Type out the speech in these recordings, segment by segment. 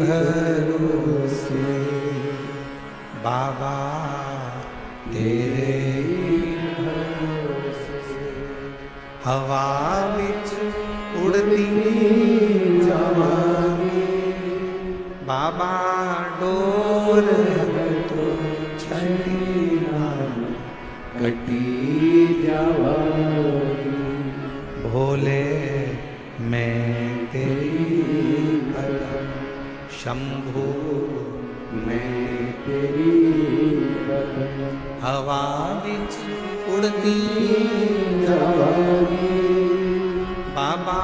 भरोसे बाबा तेरे भरोसे हवा विच उड़ती जावांगे बाबा डोर तो छड़ी कटी जावांगी भोले मैं तेरी कदम शंभू मैं तेरी कदम हवा विच उड़ती जावांगी बाबा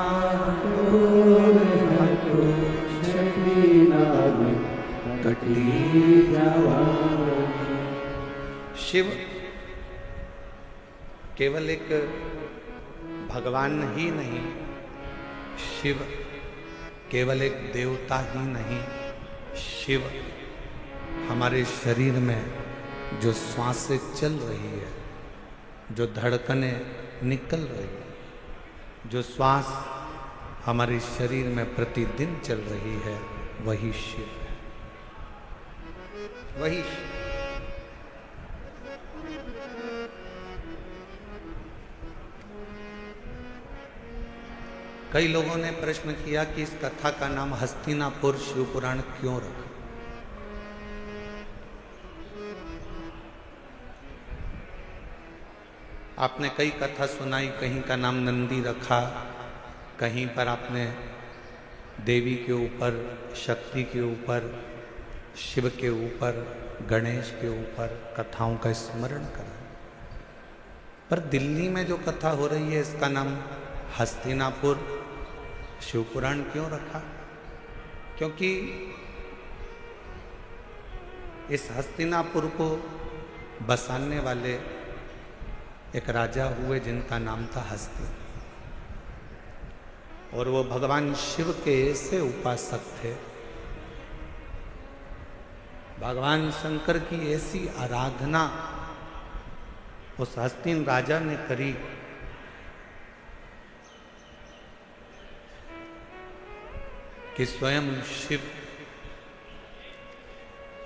कटी जावांगी। शिव केवल एक भगवान ही नहीं, शिव केवल एक देवता ही नहीं, शिव हमारे शरीर में जो श्वासें चल रही है, जो धड़कनें निकल रही है, जो श्वास हमारे शरीर में प्रतिदिन चल रही है, वही शिव है, वही शिव। कई लोगों ने प्रश्न किया कि इस कथा का नाम हस्तिनापुर शिव पुराण क्यों रखा। आपने कई कथा सुनाई, कहीं का नाम नंदी रखा, कहीं पर आपने देवी के ऊपर, शक्ति के ऊपर, शिव के ऊपर, गणेश के ऊपर कथाओं का स्मरण करा। पर दिल्ली में जो कथा हो रही है इसका नाम हस्तिनापुर शिव पुराण क्यों रखा? क्योंकि इस हस्तिनापुर को बसाने वाले एक राजा हुए जिनका नाम था हस्ति, और वो भगवान शिव के ऐसे उपासक थे, भगवान शंकर की ऐसी आराधना उस हस्तिन राजा ने करी कि स्वयं शिव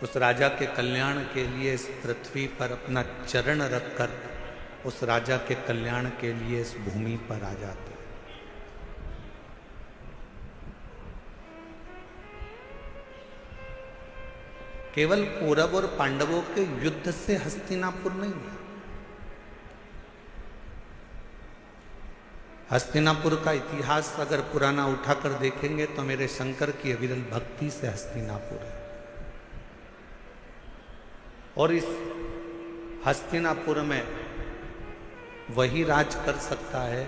उस राजा के कल्याण के लिए इस पृथ्वी पर अपना चरण रखकर उस राजा के कल्याण के लिए इस भूमि पर आ जाते। केवल कौरव और पांडवों के युद्ध से हस्तिनापुर नहीं है, हस्तिनापुर का इतिहास अगर पुराना उठाकर देखेंगे तो मेरे शंकर की अविरल भक्ति से हस्तिनापुर है। और इस हस्तिनापुर में वही राज कर सकता है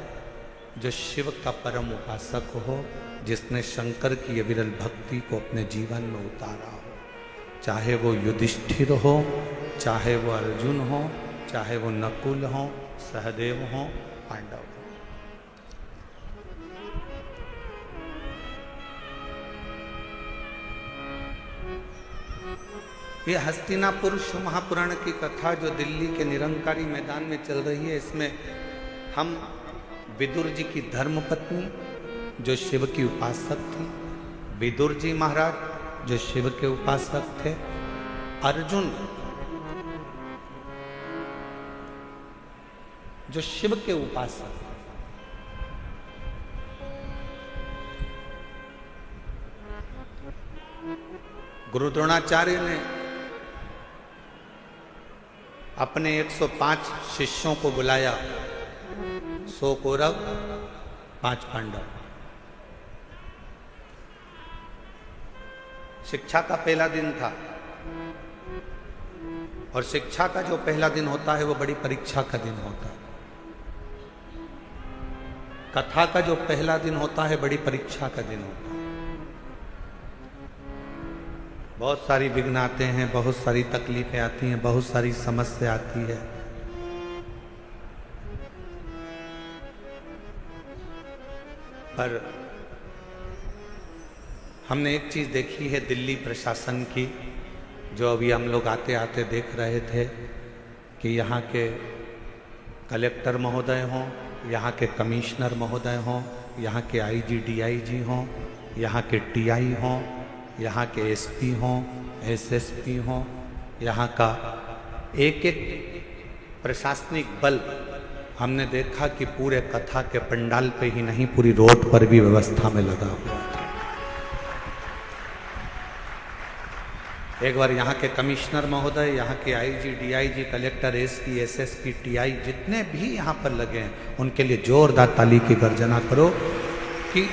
जो शिव का परम उपासक हो, जिसने शंकर की अविरल भक्ति को अपने जीवन में उतारा हो, चाहे वो युधिष्ठिर हो, चाहे वो अर्जुन हो, चाहे वो नकुल हो, सहदेव हो, पांडव हो। ये हस्तिनापुर शिव महापुराण की कथा जो दिल्ली के निरंकारी मैदान में चल रही है, इसमें हम विदुर जी की धर्मपत्नी जो शिव की उपासक थी, विदुर जी महाराज जो शिव के उपासक थे, अर्जुन जो शिव के उपासक, गुरु द्रोणाचार्य ने अपने 105 शिष्यों को बुलाया, 100 कौरव 5 पांडव। शिक्षा का पहला दिन था, और शिक्षा का जो पहला दिन होता है वो बड़ी परीक्षा का दिन होता है। कथा का जो पहला दिन होता है बड़ी परीक्षा का दिन होता है। बहुत सारी विघ्न आते हैं, बहुत सारी तकलीफें आती हैं, बहुत सारी समस्या आती है। पर हमने एक चीज देखी है दिल्ली प्रशासन की, जो अभी हम लोग आते आते देख रहे थे कि यहाँ के कलेक्टर महोदय हों, यहाँ के कमिश्नर महोदय हों, यहाँ के आईजी डीआईजी हों, यहाँ के टीआई हों, यहाँ के एसपी हों, एसएसपी हों, यहाँ का एक एक प्रशासनिक बल, हमने देखा कि पूरे कथा के पंडाल पे ही नहीं, पूरी रोड पर भी व्यवस्था में लगा हुआ। एक बार यहाँ के कमिश्नर महोदय, यहाँ के IG, DIG, collector, SP, SSP, TI जितने भी यहाँ पर लगे हैं, उनके लिए जोरदार ताली की गर्जना करो कि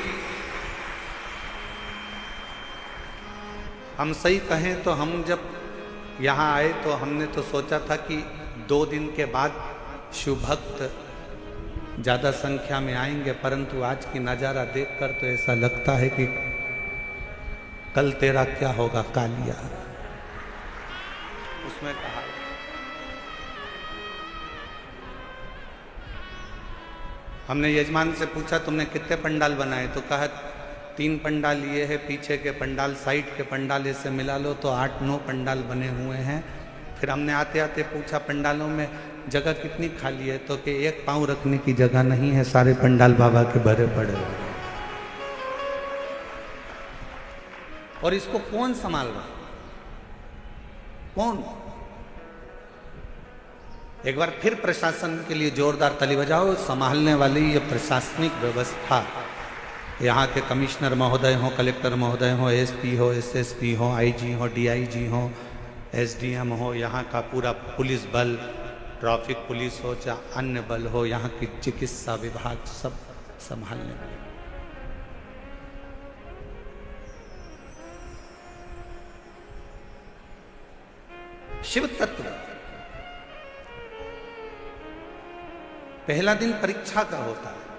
हम सही कहें तो हम जब यहाँ आए तो हमने तो सोचा था कि 2 दिन के बाद शिव भक्त ज़्यादा संख्या में आएंगे, परंतु आज की नज़ारा देखकर तो ऐसा लगता है कि कल तेरा क्या होगा कालिया, उसमें कहा। हमने यजमान से पूछा तुमने कितने पंडाल बनाए, तो कहा 3 पंडाल ये है, पीछे के पंडाल, साइड के पंडाल से मिला लो तो 8-9 पंडाल बने हुए हैं। फिर हमने आते आते पूछा पंडालों में जगह कितनी खाली है, तो कि 1 पाँव रखने की जगह नहीं है, सारे पंडाल बाबा के भरे पड़े हुए। और इसको कौन संभाल रहा, कौन? एक बार फिर प्रशासन के लिए जोरदार ताली बजाओ। संभालने वाली ये प्रशासनिक व्यवस्था, यहाँ के कमिश्नर महोदय हों, कलेक्टर महोदय हों, एसपी हो, एसएसपी हो, आईजी हो, डीआईजी हो, एसडीएम हो, यहाँ का पूरा पुलिस बल, ट्रैफिक पुलिस हो, चाहे अन्य बल हो, यहाँ की चिकित्सा विभाग, सब संभालने वाले। शिव तत्व पहला दिन परीक्षा का होता है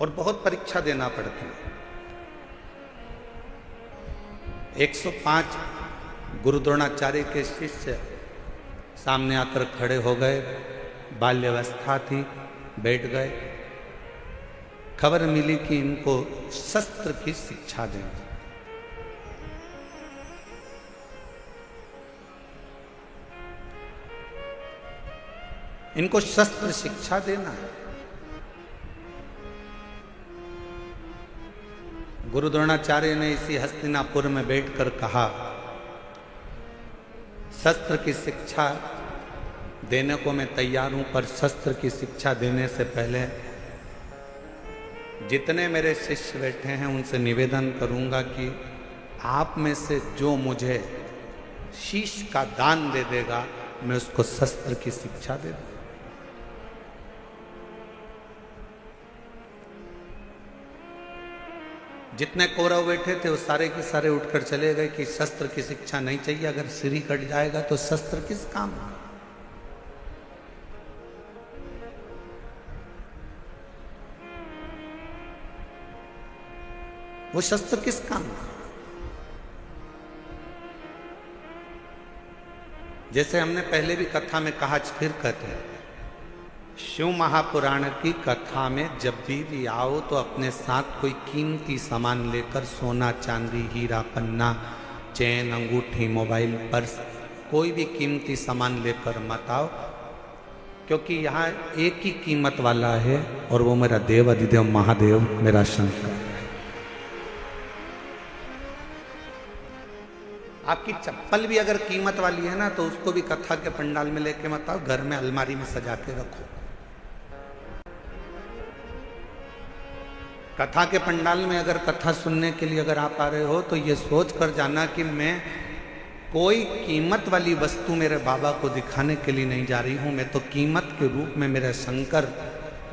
और बहुत परीक्षा देना पड़ती है। 105 गुरु द्रोणाचार्य के शिष्य सामने आकर खड़े हो गए, बाल्यावस्था थी, बैठ गए। खबर मिली कि इनको शस्त्र की शिक्षा देंगे। इनको शस्त्र शिक्षा देना है। गुरु द्रोणाचार्य ने इसी हस्तिनापुर में बैठकर कहा, शस्त्र की शिक्षा देने को मैं तैयार हूं, पर शस्त्र की शिक्षा देने से पहले जितने मेरे शिष्य बैठे हैं उनसे निवेदन करूंगा कि आप में से जो मुझे शीश का दान दे देगा, मैं उसको शस्त्र की शिक्षा दे दूंगा। जितने कौरव बैठे थे वो सारे के सारे उठकर चले गए कि शस्त्र की शिक्षा नहीं चाहिए, अगर सिर ही कट जाएगा तो शस्त्र किस काम का? वो शस्त्र किस काम का? जैसे हमने पहले भी कथा में कहा, फिर कहते हैं, शिव महापुराण की कथा में जब भी आओ तो अपने साथ कोई कीमती सामान लेकर, सोना, चांदी, हीरा, पन्ना, चैन, अंगूठी, मोबाइल, पर्स, कोई भी कीमती सामान लेकर मत आओ, क्योंकि यहाँ एक ही कीमत वाला है और वो मेरा देव अधिदेव महादेव, मेरा शंकर। आपकी चप्पल भी अगर कीमत वाली है ना, तो उसको भी कथा के पंडाल में लेके मत आओ, घर में अलमारी में सजा के रखो। कथा के पंडाल में अगर कथा सुनने के लिए अगर आप आ रहे हो तो ये सोच कर जाना कि मैं कोई कीमत वाली वस्तु मेरे बाबा को दिखाने के लिए नहीं जा रही हूँ, मैं तो कीमत के रूप में मेरा शंकर,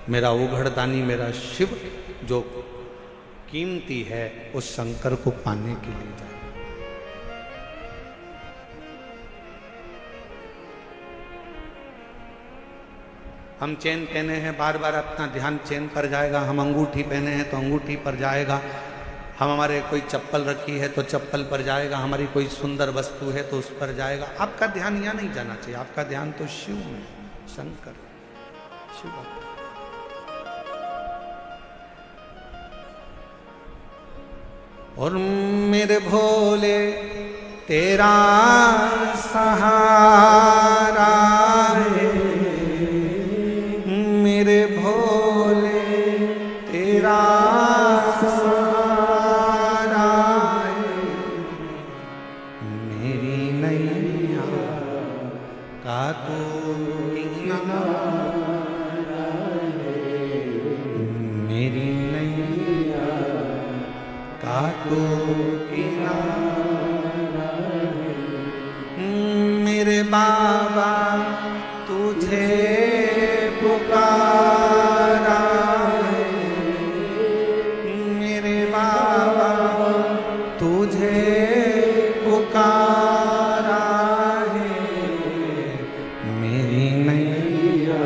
मेरा उघड़दानी, मेरा शिव जो कीमती है, उस शंकर को पाने के लिए जा रही हूँ। हम चेन पहने हैं, बार बार अपना ध्यान चेन पर जाएगा। हम अंगूठी पहने हैं तो अंगूठी पर जाएगा। हम हमारे कोई चप्पल रखी है तो चप्पल पर जाएगा। हमारी कोई सुंदर वस्तु है तो उस पर जाएगा। आपका ध्यान यहाँ नहीं जाना चाहिए, आपका ध्यान तो शिव में, शंकर, शिव। और मेरे भोले तेरा सहारा है, मेरे भोले तेरा सहारा है, काको किनारा है मेरी नैया काको किनारा है मेरे बाबा तुझे पुकारा है मेरे बाबा तुझे पुकारा है मेरी नैया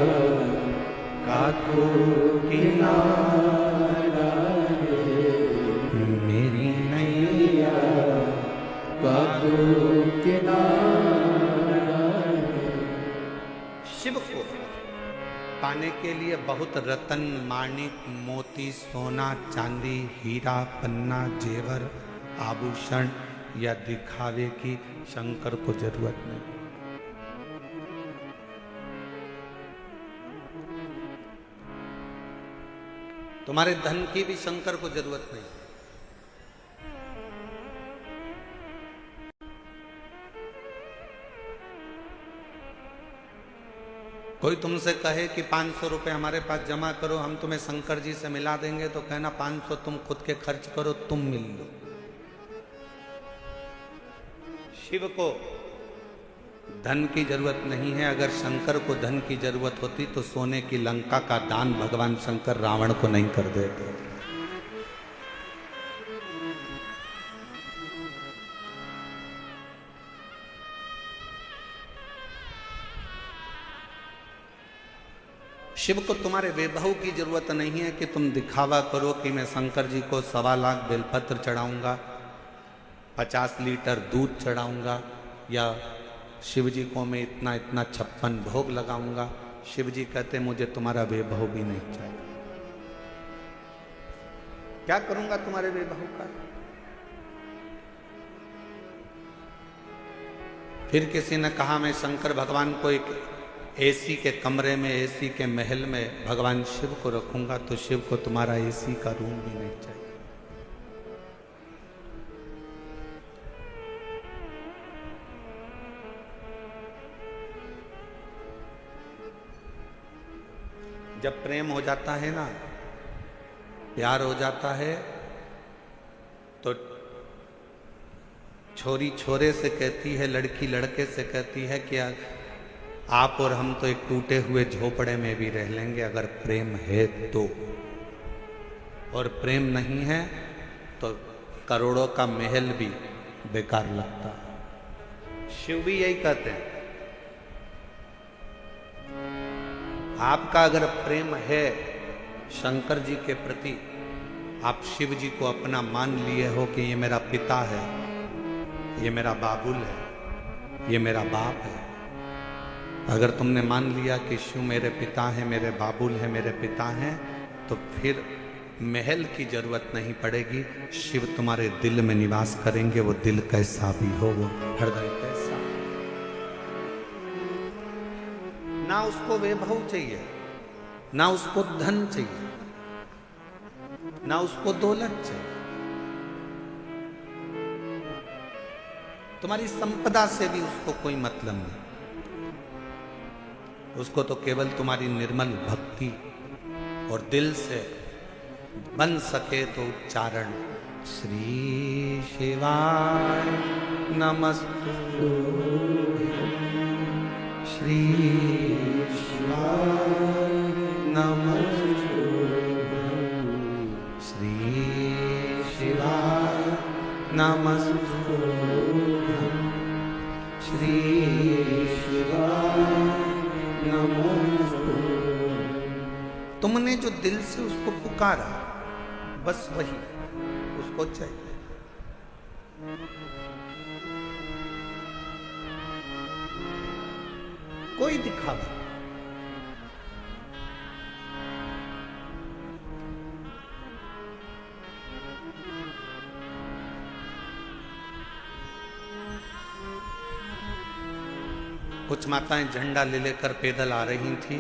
काको किनारा है मेरी नैया काको किनारा है। शिव को पाने के लिए बहुत रतन माणिक मोती सोना चांदी हीरा पन्ना जेवर आभूषण या दिखावे की शंकर को जरूरत नहीं। तुम्हारे धन की भी शंकर को जरूरत नहीं। कोई तुमसे कहे कि 500 रुपए हमारे पास जमा करो हम तुम्हें शंकर जी से मिला देंगे, तो कहना 500 तुम खुद के खर्च करो, तुम मिल लो। शिव को धन की जरूरत नहीं है। अगर शंकर को धन की जरूरत होती तो सोने की लंका का दान भगवान शंकर रावण को नहीं कर देते। शिव को तुम्हारे वैभव की जरूरत नहीं है कि तुम दिखावा करो कि मैं शंकर जी को 1.25 लाख बेलपत्र चढ़ाऊंगा, 50 लीटर दूध चढ़ाऊंगा, या शिव जी को मैं इतना इतना 56 भोग लगाऊंगा। शिव जी कहते मुझे तुम्हारा वैभव भी नहीं चाहिए। क्या करूंगा तुम्हारे वैभव का? फिर किसी ने कहा मैं शंकर भगवान को एक एसी के कमरे में, एसी के महल में भगवान शिव को रखूंगा, तो शिव को तुम्हारा एसी का रूम भी नहीं चाहिए। जब प्रेम हो जाता है ना, प्यार हो जाता है, तो छोरी छोरे से कहती है, लड़की लड़के से कहती है कि आप और हम तो एक टूटे हुए झोपड़े में भी रह लेंगे अगर प्रेम है तो, और प्रेम नहीं है तो करोड़ों का महल भी बेकार लगता है। शिव भी यही कहते हैं। आपका अगर प्रेम है शंकर जी के प्रति, आप शिव जी को अपना मान लिए हो कि ये मेरा पिता है, ये मेरा बाबुल है, ये मेरा बाप है। अगर तुमने मान लिया कि शिव मेरे पिता हैं, मेरे बाबुल हैं, मेरे पिता हैं, तो फिर महल की जरूरत नहीं पड़ेगी। शिव तुम्हारे दिल में निवास करेंगे। वो दिल कैसा भी हो, वो हृदय कैसा, ना उसको वैभव चाहिए, ना उसको धन चाहिए, ना उसको दौलत चाहिए। तुम्हारी संपदा से भी उसको कोई मतलब नहीं। उसको तो केवल तुम्हारी निर्मल भक्ति और दिल से बन सके तो उच्चारण श्री शिवाय नमस्तु, श्री शिवाय नमस्तु, श्री शिवाय नमस्तु, श्री शिवाय नमस्तु। तुमने जो दिल से उसको पुकारा, बस वही उसको चाहिए। कोई दिखावा, कुछ माताएं झंडा ले लेकर पैदल आ रही थी।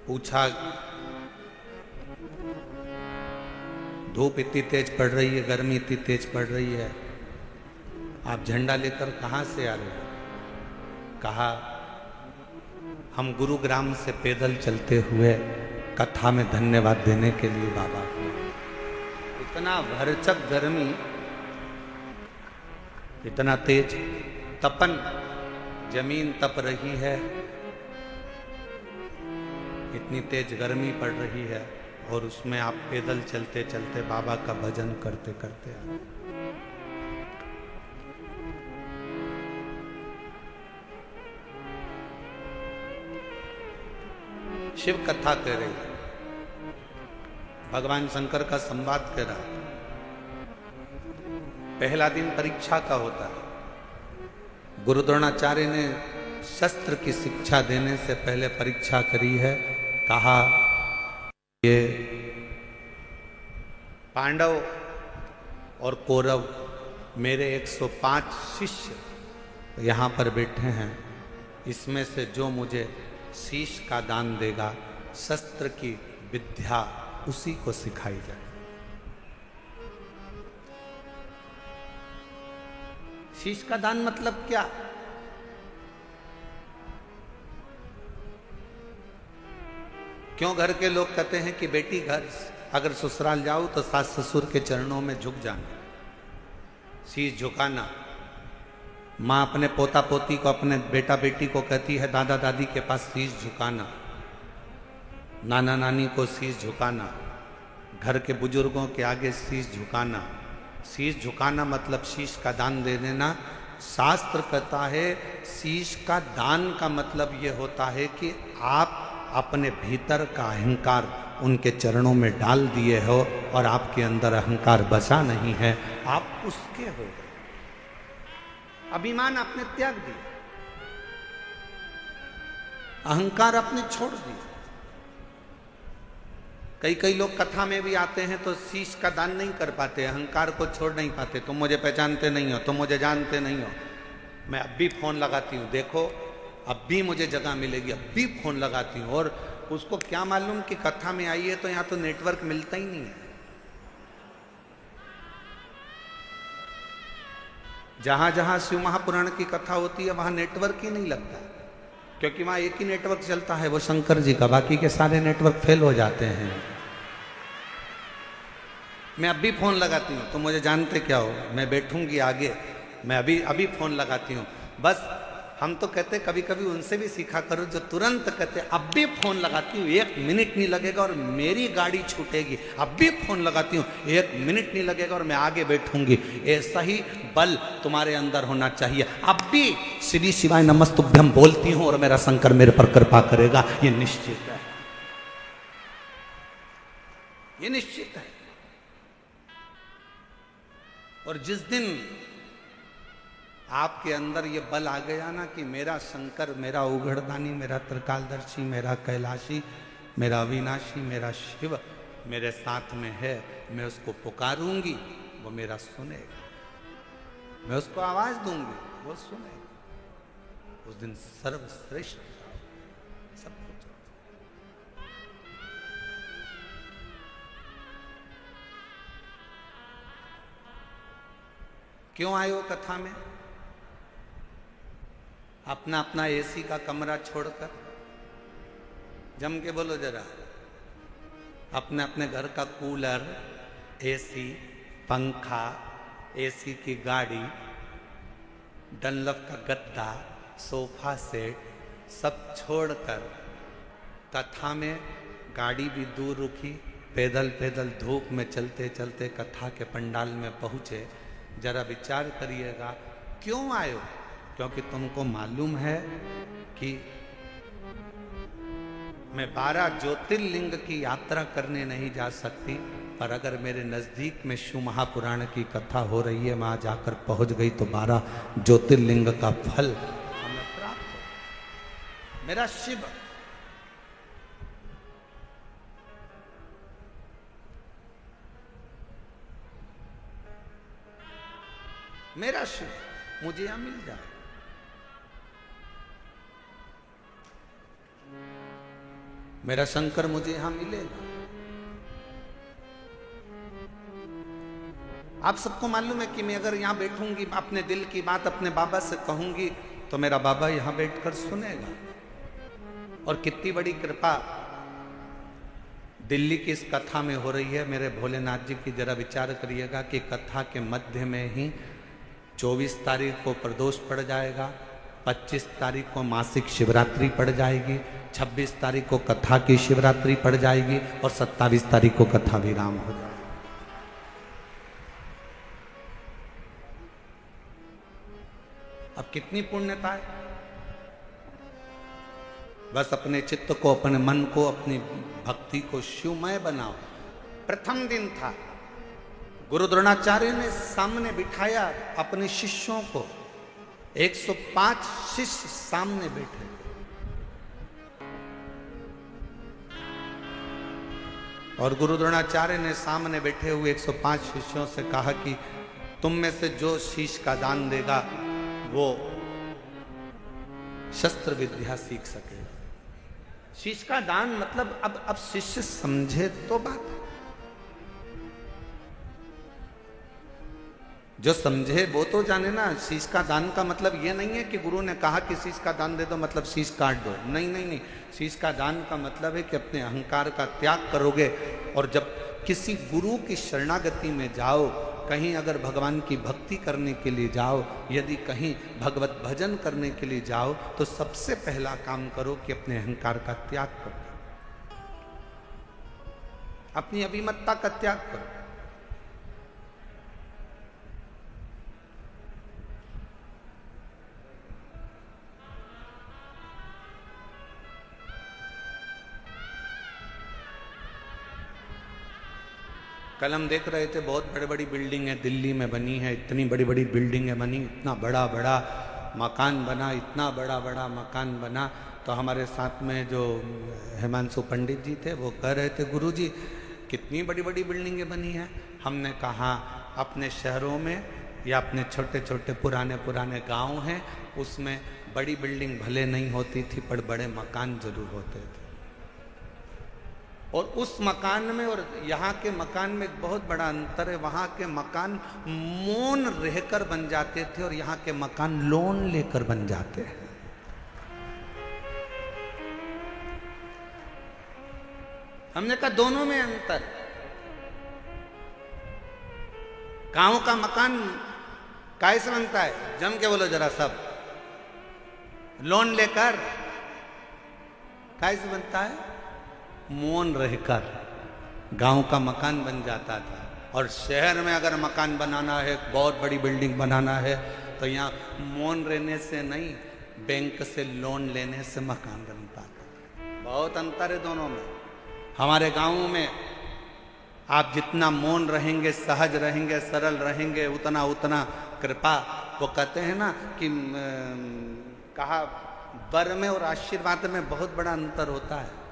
पूछा धूप इतनी तेज पड़ रही है, गर्मी इतनी तेज पड़ रही है, आप झंडा लेकर कहाँ से आ रहे हो? कहा हम गुरुग्राम से पैदल चलते हुए कथा में धन्यवाद देने के लिए बाबा को। इतना भरचक गर्मी, इतना तेज तपन, जमीन तप रही है, इतनी तेज गर्मी पड़ रही है और उसमें आप पैदल चलते चलते बाबा का भजन करते करते आ रहे। शिव कथा कह रही है, भगवान शंकर का संवाद कह रहा है। पहला दिन परीक्षा का होता है। गुरु द्रोणाचार्य ने शस्त्र की शिक्षा देने से पहले परीक्षा करी है। कहा ये पांडव और कौरव मेरे 105 शिष्य यहाँ पर बैठे हैं, इसमें से जो मुझे शीश का दान देगा, शस्त्र की विद्या उसी को सिखाई जाए। शीश का दान मतलब क्या? क्यों घर के लोग कहते हैं कि बेटी घर अगर ससुराल जाओ तो सास ससुर के चरणों में झुक जाना, शीश झुकाना। माँ अपने पोता पोती को, अपने बेटा बेटी को कहती है दादा दादी के पास शीश झुकाना, नाना नानी को शीश झुकाना, घर के बुजुर्गों के आगे शीश झुकाना। शीश झुकाना मतलब शीश का दान दे देना। शास्त्र कहता है शीश का दान का मतलब ये होता है कि आप अपने भीतर का अहंकार उनके चरणों में डाल दिए हो और आपके अंदर अहंकार बचा नहीं है, आप उसके हो गए। अभिमान आपने त्याग दिया, अहंकार आपने छोड़ दिया। कई लोग कथा में भी आते हैं तो शीश का दान नहीं कर पाते, अहंकार को छोड़ नहीं पाते। तुम मुझे पहचानते नहीं हो, तुम मुझे जानते नहीं हो। मैं अब भी फोन लगाती हूँ, देखो अब भी मुझे जगह मिलेगी, अब भी फोन लगाती हूँ। और उसको क्या मालूम कि कथा में आई है तो यहाँ तो नेटवर्क मिलता ही नहीं है। जहां जहां शिव महापुराण की कथा होती है वहां नेटवर्क ही नहीं लगता, क्योंकि वहां एक ही नेटवर्क चलता है, वो शंकर जी का। बाकी के सारे नेटवर्क फेल हो जाते हैं। मैं अब भी फोन लगाती हूँ, तो मुझे जानते क्या हो, मैं बैठूंगी आगे, मैं अभी फोन लगाती हूँ। बस हम तो कहते कभी कभी उनसे भी सीखा करो जो तुरंत कहते अब भी फोन लगाती हूँ, 1 मिनट नहीं लगेगा और मेरी गाड़ी छूटेगी। अब भी फोन लगाती हूँ, 1 मिनट नहीं लगेगा और मैं आगे बैठूंगी। ऐसा ही बल तुम्हारे अंदर होना चाहिए। अब भी श्री शिवाय नमस्तुभ्यम बोलती हूँ और मेरा शंकर मेरे पर कृपा करेगा, ये निश्चित है, ये निश्चित है। और जिस दिन आपके अंदर ये बल आ गया ना कि मेरा शंकर, मेरा उघड़दानी, मेरा त्रिकालदर्शी, मेरा कैलाशी, मेरा अविनाशी, मेरा शिव मेरे साथ में है, मैं उसको पुकारूंगी, वो मेरा सुनेगा। मैं उसको आवाज दूंगी, वो सुनेगा। उस दिन सर्वश्रेष्ठ सब कुछ। क्यों आए हो कथा में? अपना अपना एसी का कमरा छोड़कर, जम के बोलो जरा, अपने अपने घर का कूलर, एसी, पंखा, एसी की गाड़ी, डनलप का गद्दा, सोफा सेट सब छोड़कर कथा में गाड़ी भी दूर रुकी, पैदल पैदल धूप में चलते चलते कथा के पंडाल में पहुंचे। जरा विचार करिएगा, क्यों आए हो? क्योंकि तुमको मालूम है कि मैं 12 ज्योतिर्लिंग की यात्रा करने नहीं जा सकती, पर अगर मेरे नजदीक में शिव महापुराण की कथा हो रही है, वहां जाकर पहुंच गई तो 12 ज्योतिर्लिंग का फल हमें प्राप्त हो। मेरा शिव मेरा शिव मुझे यहां मिल जाए। मेरा शंकर मुझे यहां मिलेगा। आप सबको मालूम है कि मैं अगर यहां बैठूंगी, अपने दिल की बात अपने बाबा से कहूंगी, तो मेरा बाबा यहां बैठकर सुनेगा। और कितनी बड़ी कृपा दिल्ली की इस कथा में हो रही है। मेरे भोलेनाथ जी की जरा विचार करिएगा कि कथा के मध्य में ही 24 तारीख को प्रदोष पड़ जाएगा, 25 तारीख को मासिक शिवरात्रि पड़ जाएगी, 26 तारीख को कथा की शिवरात्रि पड़ जाएगी और 27 तारीख को कथा विराम हो जाएगा। अब कितनी पुण्यता है। बस अपने चित्त को, अपने मन को, अपनी भक्ति को शिवमय बनाओ। प्रथम दिन था, गुरु द्रोणाचार्य ने सामने बिठाया अपने शिष्यों को। 105 शिष्य सामने बैठे। और गुरु द्रोणाचार्य ने सामने बैठे हुए 105 शिष्यों से कहा कि तुम में से जो शीश का दान देगा वो शस्त्र विद्या सीख सकेगा। शीश का दान मतलब अब शिष्य समझे तो बात है। जो समझे वो तो जाने ना। शीश का दान का मतलब ये नहीं है कि गुरु ने कहा कि शीश का दान दे दो मतलब शीश काट दो। नहीं नहीं नहीं, शीश का दान का मतलब है कि अपने अहंकार का त्याग करोगे। और जब किसी गुरु की शरणागति में जाओ, कहीं अगर भगवान की भक्ति करने के लिए जाओ, यदि कहीं भगवत भजन करने के लिए जाओ, तो सबसे पहला काम करो कि अपने अहंकार का त्याग करो, अपनी अभिमतता का त्याग करो। कल हम देख रहे थे बहुत बड़ी बड़ी बिल्डिंग है दिल्ली में बनी है, इतनी बड़ी बड़ी बिल्डिंग है बनी, इतना बड़ा बड़ा मकान बना, इतना बड़ा बड़ा मकान बना। तो हमारे साथ में जो हिमांशु पंडित जी थे वो कह रहे थे, गुरुजी कितनी बड़ी बड़ी बिल्डिंगें बनी हैं। हमने कहा अपने शहरों में या अपने छोटे छोटे पुराने पुराने गांव हैं, उसमें बड़ी बिल्डिंग भले नहीं होती थी पर बड़े मकान जरूर होते थे। और उस मकान में और यहाँ के मकान में एक बहुत बड़ा अंतर है। वहाँ के मकान मौन रहकर बन जाते थे और यहाँ के मकान लोन लेकर बन जाते हैं। हमने कहा दोनों में अंतर। गांव का मकान कैसे बनता है? जम के बोलो जरा सब। लोन लेकर। कैसे बनता है? मौन रहकर गांव का मकान बन जाता था। और शहर में अगर मकान बनाना है, बहुत बड़ी बिल्डिंग बनाना है, तो यहाँ मौन रहने से नहीं, बैंक से लोन लेने से मकान बनता था। बहुत अंतर है दोनों में। हमारे गांव में आप जितना मौन रहेंगे, सहज रहेंगे, सरल रहेंगे, उतना उतना कृपा। वो कहते हैं ना कि कहा वर में और आशीर्वाद में बहुत बड़ा अंतर होता है।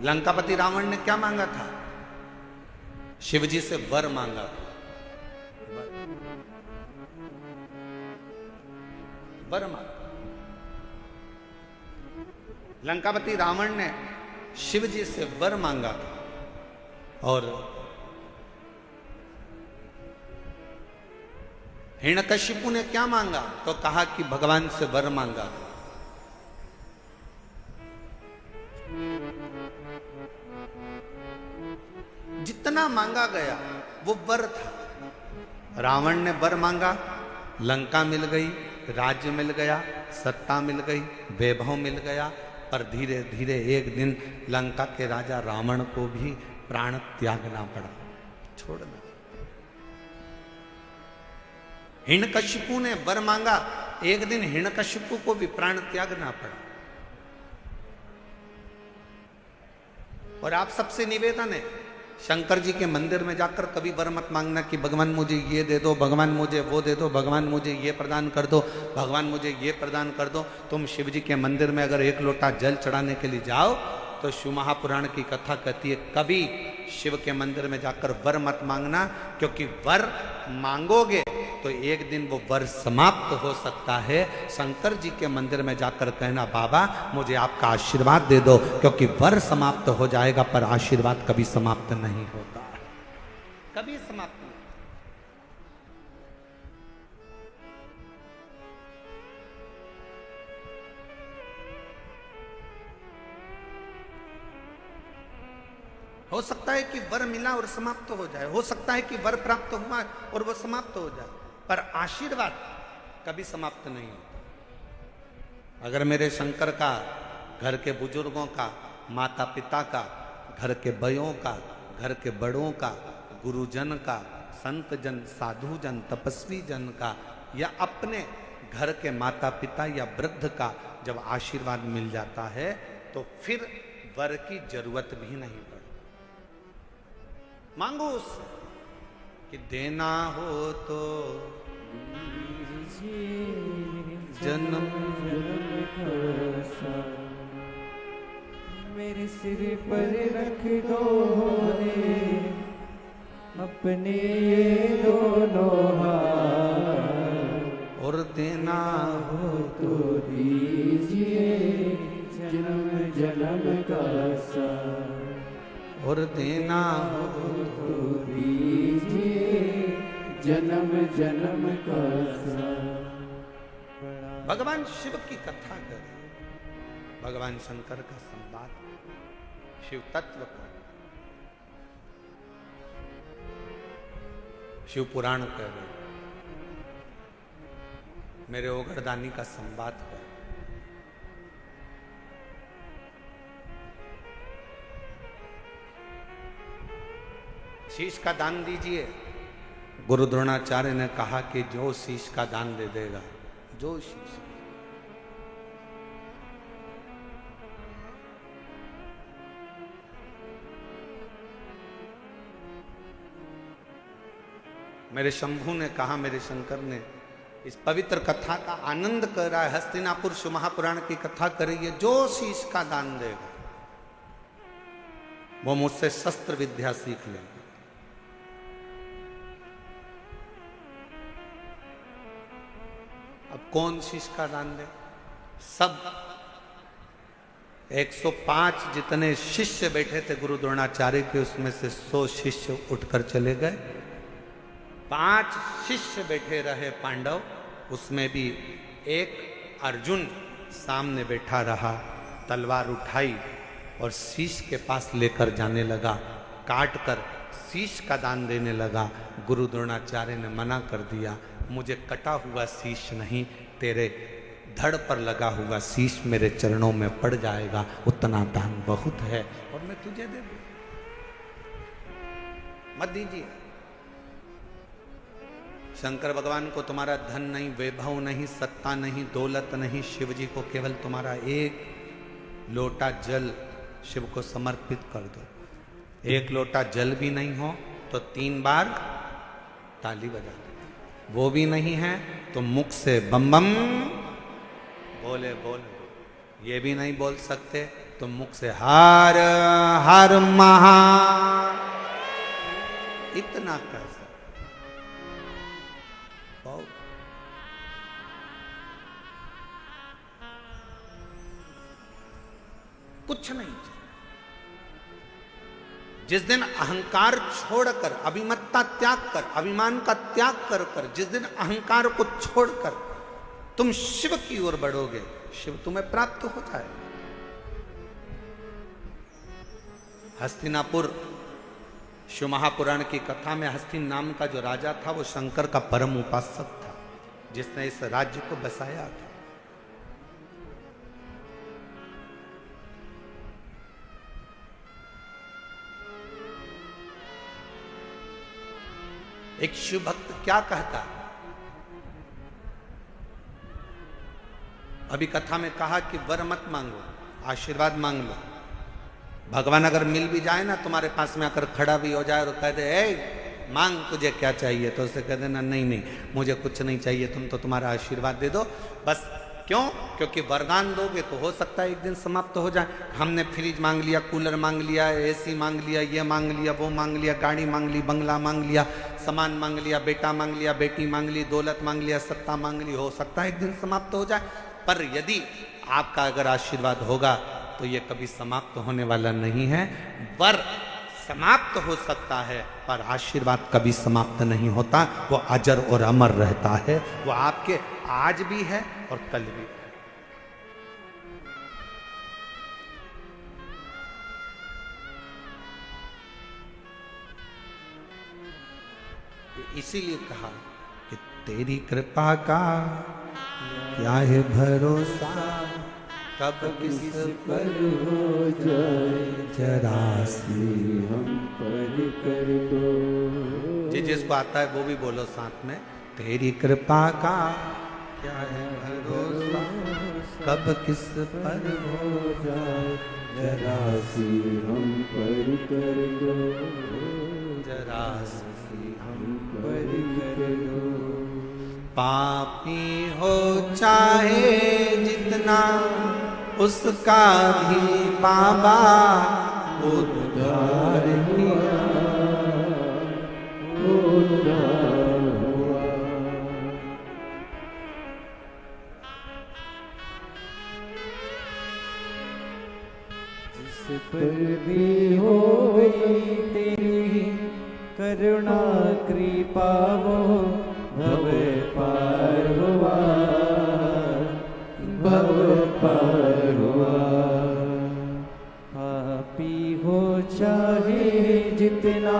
लंकापति रावण ने क्या मांगा था? शिवजी से वर मांगा था। वर मांगा। लंकापति रावण ने शिवजी से वर मांगा था। और हिरण्यकशिपु ने क्या मांगा? तो कहा कि भगवान से वर मांगा। जितना मांगा गया वो वर था। रावण ने वर मांगा, लंका मिल गई, राज्य मिल गया, सत्ता मिल गई, वैभव मिल गया। पर धीरे धीरे एक दिन लंका के राजा रावण को भी प्राण त्यागना पड़ा, छोड़ना। हिरण्यकशिपु ने वर मांगा, एक दिन हिरण्यकशिपु को भी प्राण त्यागना पड़ा। और आप सबसे निवेदन है, शंकर जी के मंदिर में जाकर कभी वर मत मांगना कि भगवान मुझे ये दे दो, भगवान मुझे वो दे दो, भगवान मुझे ये प्रदान कर दो, भगवान मुझे ये प्रदान कर दो। तुम शिव जी के मंदिर में अगर एक लोटा जल चढ़ाने के लिए जाओ तो शिव महापुराण की कथा कहती है, कभी शिव के मंदिर में जाकर वर मत मांगना, क्योंकि वर मांगोगे तो एक दिन वो वर समाप्त हो सकता है। शंकर जी के मंदिर में जाकर कहना बाबा मुझे आपका आशीर्वाद दे दो, क्योंकि वर समाप्त हो जाएगा पर आशीर्वाद कभी समाप्त नहीं होता, कभी समाप्त नहीं। हो सकता है कि वर मिला और समाप्त हो जाए, हो सकता है कि वर प्राप्त हुआ और वो समाप्त हो जाए, पर आशीर्वाद कभी समाप्त नहीं होता। अगर मेरे शंकर का, घर के बुजुर्गों का, माता पिता का, घर के बयों का, घर के बड़ों का, गुरुजन का, संत जन, साधु जन, तपस्वी जन का, या अपने घर के माता पिता या वृद्ध का जब आशीर्वाद मिल जाता है तो फिर वर की जरूरत भी नहीं पड़ती। मांगो उससे कि देना हो तो जन्म मेरे सिर पर रख दो रे अपने ये दोनों हाथ, और देना हो तो दीजिए जन्म जन्म का साथ, और देना हो तो दीजिए जन्म जन्म का साथ। भगवान शिव की कथा करें, भगवान शंकर का संवाद, शिव तत्व का, शिव पुराण कर, मेरे ओगरदानी का संवाद कर। शीश का दान दीजिए। गुरु द्रोणाचार्य ने कहा कि जो शीश का दान दे देगा, जो शीश, मेरे शंभू ने कहा, मेरे शंकर ने इस पवित्र कथा का आनंद कर रहा है, हस्तिनापुर शिव महापुराण की कथा करिए, जो शीश का दान देगा वो मुझसे शस्त्र विद्या सीख लेगा। अब कौन शीश का दान दे? सब 105 जितने शिष्य बैठे थे गुरु द्रोणाचार्य के, उसमें से 100 शिष्य उठकर चले गए। 5 शिष्य बैठे रहे पांडव, उसमें भी एक अर्जुन सामने बैठा रहा, तलवार उठाई और शीश के पास लेकर जाने लगा, काट कर शीश का दान देने लगा। गुरु द्रोणाचार्य ने मना कर दिया, मुझे कटा हुआ शीश नहीं, तेरे धड़ पर लगा हुआ शीश मेरे चरणों में पड़ जाएगा, उतना दान बहुत है और मैं तुझे दे दूं, मत दीजिए। शंकर भगवान को तुम्हारा धन नहीं, वैभव नहीं, सत्ता नहीं, दौलत नहीं, शिव जी को केवल तुम्हारा एक लोटा जल शिव को समर्पित कर दो। एक लोटा जल भी नहीं हो तो 3 बार ताली बजा दो, वो भी नहीं है तो मुख से बम बम बोले बोले, ये भी नहीं बोल सकते तो मुख से हर हर महा, इतना कर सकते, बहुत। कुछ नहीं चाहिए। जिस दिन अहंकार छोड़कर, अभिमत्ता त्याग कर, अभिमान का त्याग कर कर, जिस दिन अहंकार को छोड़कर तुम शिव की ओर बढ़ोगे, शिव तुम्हें प्राप्त हो जाए। हस्तिनापुर शिव महापुराण की कथा में हस्तिन नाम का जो राजा था वो शंकर का परम उपासक था, जिसने इस राज्य को बसाया था। एक शिव भक्त क्या कहता, अभी कथा में कहा कि वर मत मांगो, आशीर्वाद मांग लो। भगवान अगर मिल भी जाए ना, तुम्हारे पास में आकर खड़ा भी हो जाए और कह दे ए मांग तुझे क्या चाहिए, तो उसे कह देना नहीं नहीं मुझे कुछ नहीं चाहिए, तुम तो तुम्हारा आशीर्वाद दे दो, बस क्यों? क्योंकि वरदान दोगे तो हो सकता है एक दिन समाप्त हो जाए। हमने फ्रिज मांग लिया, कूलर मांग लिया, एसी मांग लिया, ये मांग लिया, वो मांग लिया, गाड़ी मांग ली, बंगला मांग लिया, सामान मांग लिया, बेटा मांग लिया, बेटी मांग ली, दौलत मांग लिया, सत्ता मांग ली, हो सकता है एक दिन समाप्त हो जाए। पर यदि आपका अगर आशीर्वाद होगा तो ये कभी समाप्त होने वाला नहीं है। वर समाप्त हो सकता है पर आशीर्वाद कभी समाप्त नहीं होता, वो अजर और अमर रहता है। वो आपके आज भी है और कल भी है। इसीलिए कहा कि तेरी कृपा का क्या है भरोसा, कब किस पर हो जाए जरा सी हम पर कर दो। जी जिसको आता है वो भी बोलो साथ में। तेरी कृपा का क्या है भरोसा, कब किस पर हो जाए जरा सी हम पर कर दो, जरा सी हम पर कर दो। पापी हो चाहे जितना उसका भी बाबा उद्धार किया, उद्धार हुआ। जिस पर भी हो गई तेरी करुणा कृपा वो भव पार हुआ, भव पार हुआ। पापी हो चाहे जितना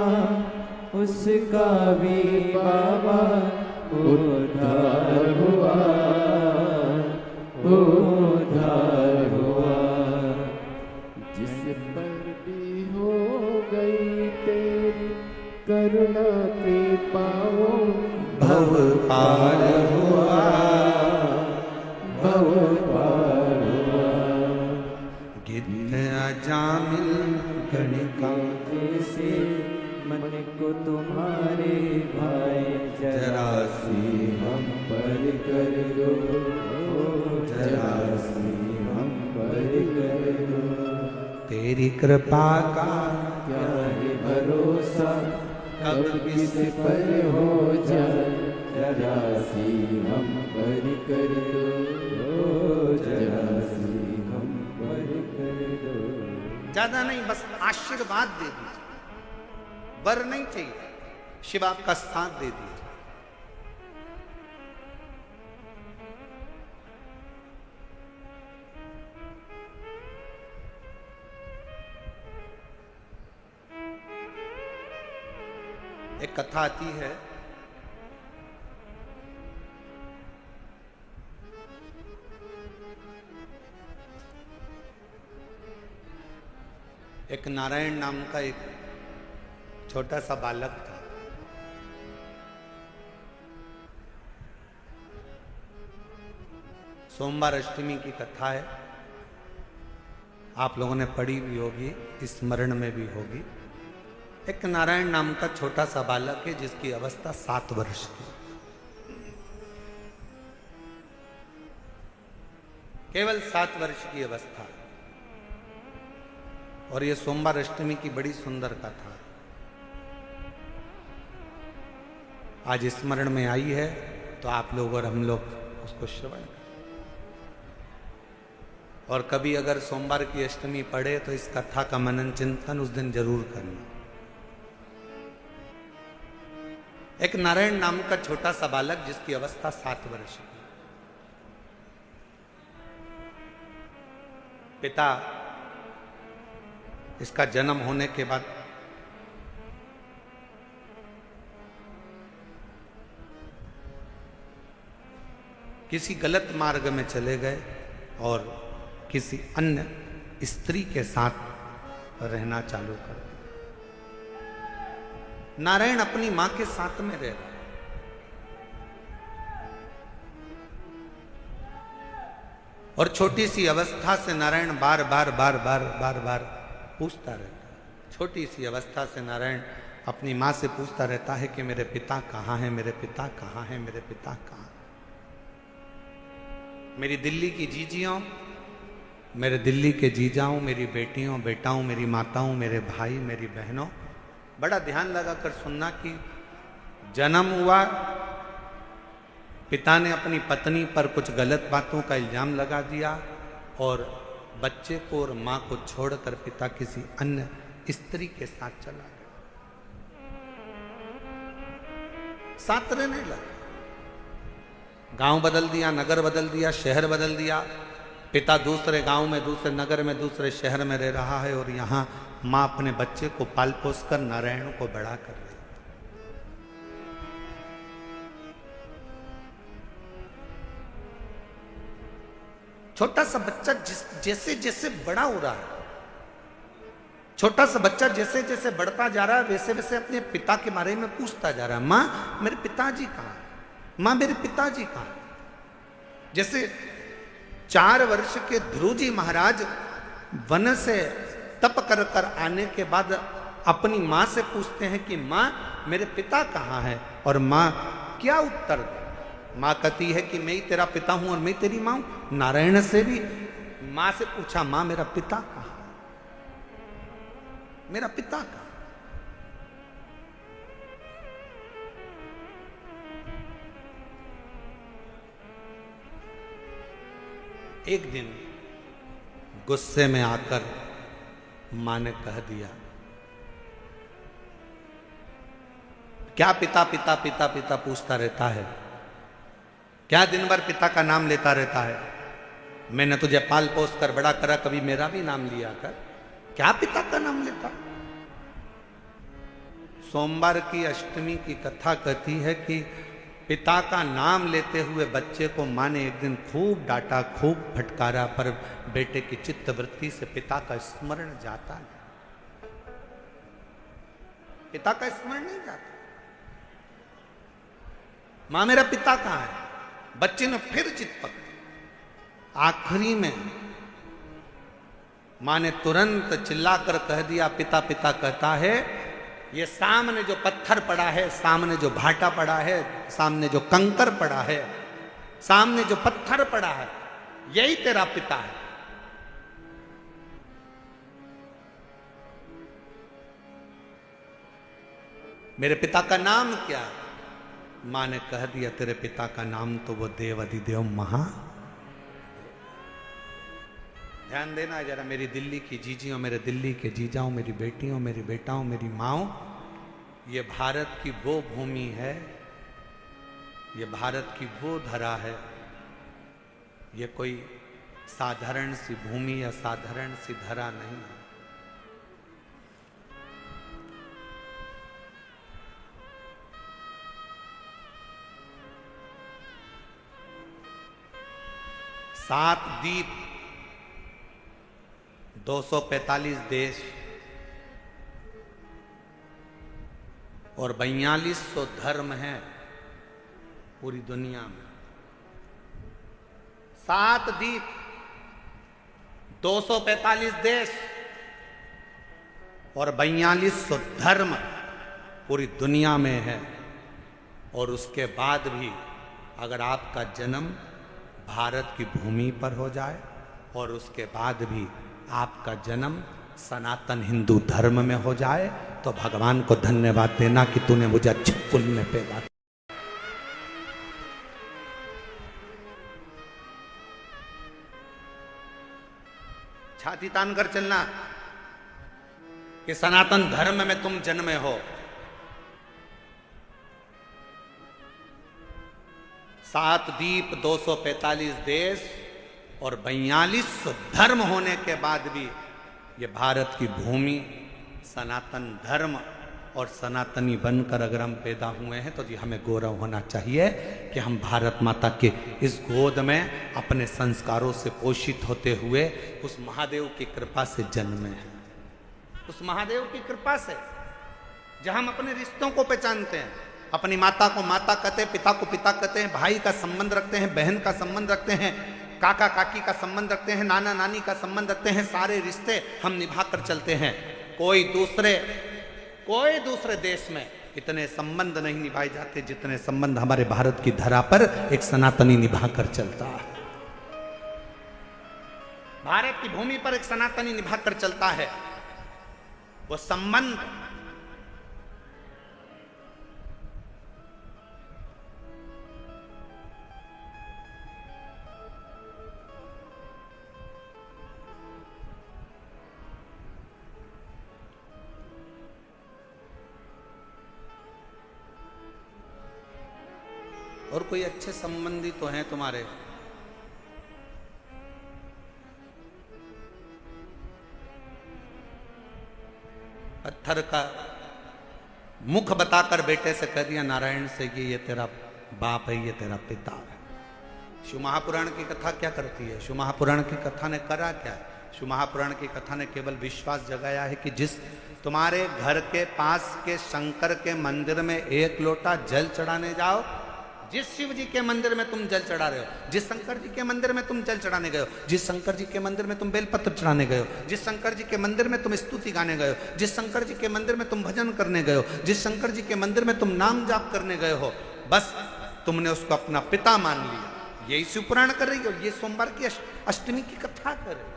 उसका भी बाबा उद्धार हुआ, उद्धार हुआ। जिस पर भी हो गई तेरी करुणा कृपा वो भव पार हुआ, भव पार हुआ। गिद्ध अजामिल गणिका जैसे मन को तुम्हारे भाई जरा सी हम पर कर दो, जरा सी हम पर कर दो। तेरी कृपा का क्या है भरोसा, कब किस पर हो जाए जरा सी हम पर कर दो, जरा सी हम पर कर दो। ज्यादा नहीं, बस आशीर्वाद दे दीजिए, वर नहीं चाहिए, शिव आपका साथ दे दीजिए। एक कथा आती है, एक नारायण नाम का एक छोटा सा बालक था। सोमवार अष्टमी की कथा है, आप लोगों ने पढ़ी भी होगी, स्मरण में भी होगी। एक नारायण नाम का छोटा सा बालक है जिसकी अवस्था 7 वर्ष की, केवल 7 वर्ष की अवस्था। और ये सोमवार अष्टमी की बड़ी सुंदर कथा आज स्मरण में आई है, तो आप लोग और हम लोग उसको श्रवण करें। और कभी अगर सोमवार की अष्टमी पढ़े तो इस कथा का मनन चिंतन उस दिन जरूर करना। एक नारायण नाम का छोटा सा बालक जिसकी अवस्था 7 वर्ष की, पिता इसका जन्म होने के बाद किसी गलत मार्ग में चले गए और किसी अन्य स्त्री के साथ रहना चालू कर दिया। नारायण अपनी मां के साथ में रह रहे, और छोटी सी अवस्था से नारायण बार बार पूछता रहता है। छोटी सी अवस्था से नारायण अपनी मां से पूछता रहता है कि मेरे पिता कहाँ हैं, मेरे पिता कहाँ हैं, मेरे पिता कहाँ। मेरी दिल्ली की जीजियों, मेरे दिल्ली के जीजाओं, मेरी बेटियों बेटाओं, मेरी माताओं, मेरे भाई, मेरी बहनों, बड़ा ध्यान लगाकर सुनना कि जन्म हुआ, पिता ने अपनी पत्नी पर कुछ गलत बातों का इल्जाम लगा दिया और बच्चे को और मां को छोड़कर पिता किसी अन्य स्त्री के साथ चला गया। साथ रहने लगा, गांव बदल दिया, नगर बदल दिया, शहर बदल दिया। पिता दूसरे गांव में, दूसरे नगर में, दूसरे शहर में रह रहा है और यहां मां अपने बच्चे को पाल पोस कर नारायण को बड़ा कर रही। छोटा सा बच्चा जैसे जैसे बड़ा हो रहा है, छोटा सा बच्चा जैसे जैसे बढ़ता जा रहा है, वैसे वैसे अपने पिता के बारे में पूछता जा रहा है, मां मेरे पिताजी कहां है, मां मेरे पिताजी कहां है। जैसे 4 वर्ष के ध्रुव जी महाराज वन से तप कर कर आने के बाद अपनी मां से पूछते हैं कि मां मेरे पिता कहां है, और मां क्या उत्तर दे। मां कहती है कि मैं ही तेरा पिता हूं और मैं तेरी मां हूं। नारायण से भी मां से पूछा, मां मेरा पिता कहां है, मेरा पिता कहां। एक दिन गुस्से में आकर मां ने कह दिया, क्या पिता पिता पिता पिता पूछता रहता है, क्या दिन भर पिता का नाम लेता रहता है, मैंने तुझे पाल पोस कर बड़ा करा, कभी मेरा भी नाम लिया कर, क्या पिता का नाम लेता। सोमवार की अष्टमी की कथा कहती है कि पिता का नाम लेते हुए बच्चे को मां ने एक दिन खूब डांटा, खूब फटकारा, पर बेटे की चित्त वृत्ति से पिता का स्मरण जाता नहीं, पिता का स्मरण नहीं जाता। मां मेरा पिता कहां है, बच्चे ने फिर चित्त पकड़ी। आखिरी में मां ने तुरंत चिल्लाकर कह दिया, पिता पिता कहता है, ये सामने जो पत्थर पड़ा है, सामने जो भाटा पड़ा है, सामने जो कंकर पड़ा है, सामने जो पत्थर पड़ा है, यही तेरा पिता है। मेरे पिता का नाम क्या है। मां ने कह दिया, तेरे पिता का नाम तो वो देव अधिदेव महा। ध्यान देना जरा, मेरी दिल्ली की जीजियों, मेरे दिल्ली के जीजाओं, मेरी बेटियों, मेरी बेटाओं, मेरी माओ, ये भारत की वो भूमि है, ये भारत की वो धरा है, ये कोई साधारण सी भूमि या साधारण सी धरा नहीं है। सात द्वीप, 245 देश और 4200 धर्म हैं पूरी दुनिया में। 7 द्वीप, 245 देश और 4200 धर्म पूरी दुनिया में है। और उसके बाद भी अगर आपका जन्म भारत की भूमि पर हो जाए और उसके बाद भी आपका जन्म सनातन हिंदू धर्म में हो जाए, तो भगवान को धन्यवाद देना कि तूने मुझे अच्छे कुल में पैदा किया। छाती तान कर चलना कि सनातन धर्म में तुम जन्मे हो। 7 द्वीप, 245 देश और 4200 धर्म होने के बाद भी ये भारत की भूमि सनातन धर्म और सनातनी बनकर अगर हम पैदा हुए हैं तो जी हमें गौरव होना चाहिए कि हम भारत माता के इस गोद में अपने संस्कारों से पोषित होते हुए उस महादेव की कृपा से जन्मे हैं। उस महादेव की कृपा से जहां हम अपने रिश्तों को पहचानते हैं, अपनी माता को माता कहते हैं, पिता को पिता कहते हैं, भाई का संबंध रखते हैं, बहन का संबंध रखते हैं, काका काकी का संबंध रखते हैं, नाना नानी का संबंध रखते हैं। सारे रिश्ते हम निभा कर चलते हैं। कोई दूसरे देश में इतने संबंध नहीं निभाए जाते जितने संबंध हमारे भारत की धरा पर एक सनातनी निभा कर चलता है। की भूमि पर एक सनातनी निभा कर चलता है, वो संबंध और कोई अच्छे संबंधी तो हैं तुम्हारे, पत्थर का मुख बताकर बेटे से कह दिया नारायण से कि ये तेरा बाप है, ये तेरा पिता है। शिव महापुराण की कथा क्या करती है? शिव महापुराण की कथा ने करा क्या? शिव महापुराण की कथा ने केवल विश्वास जगाया है कि जिस तुम्हारे घर के पास के शंकर के मंदिर में एक लोटा जल चढ़ाने जाओ, जिस शिव जी के मंदिर में तुम जल चढ़ा रहे हो, जिस शंकर जी के मंदिर में तुम जल चढ़ाने गए हो, जिस शंकर जी के मंदिर में तुम बेलपत्र चढ़ाने गए हो, जिस शंकर जी के मंदिर में तुम स्तुति गाने गए हो, जिस शंकर जी के मंदिर में तुम भजन करने गए हो, जिस शंकर जी के मंदिर में तुम नाम जाप करने गए हो, बस तुमने उसको अपना पिता मान लिया। यही शिव पुराण कर रही हो, ये सोमवार की अष्टमी की कथा कर रही हो।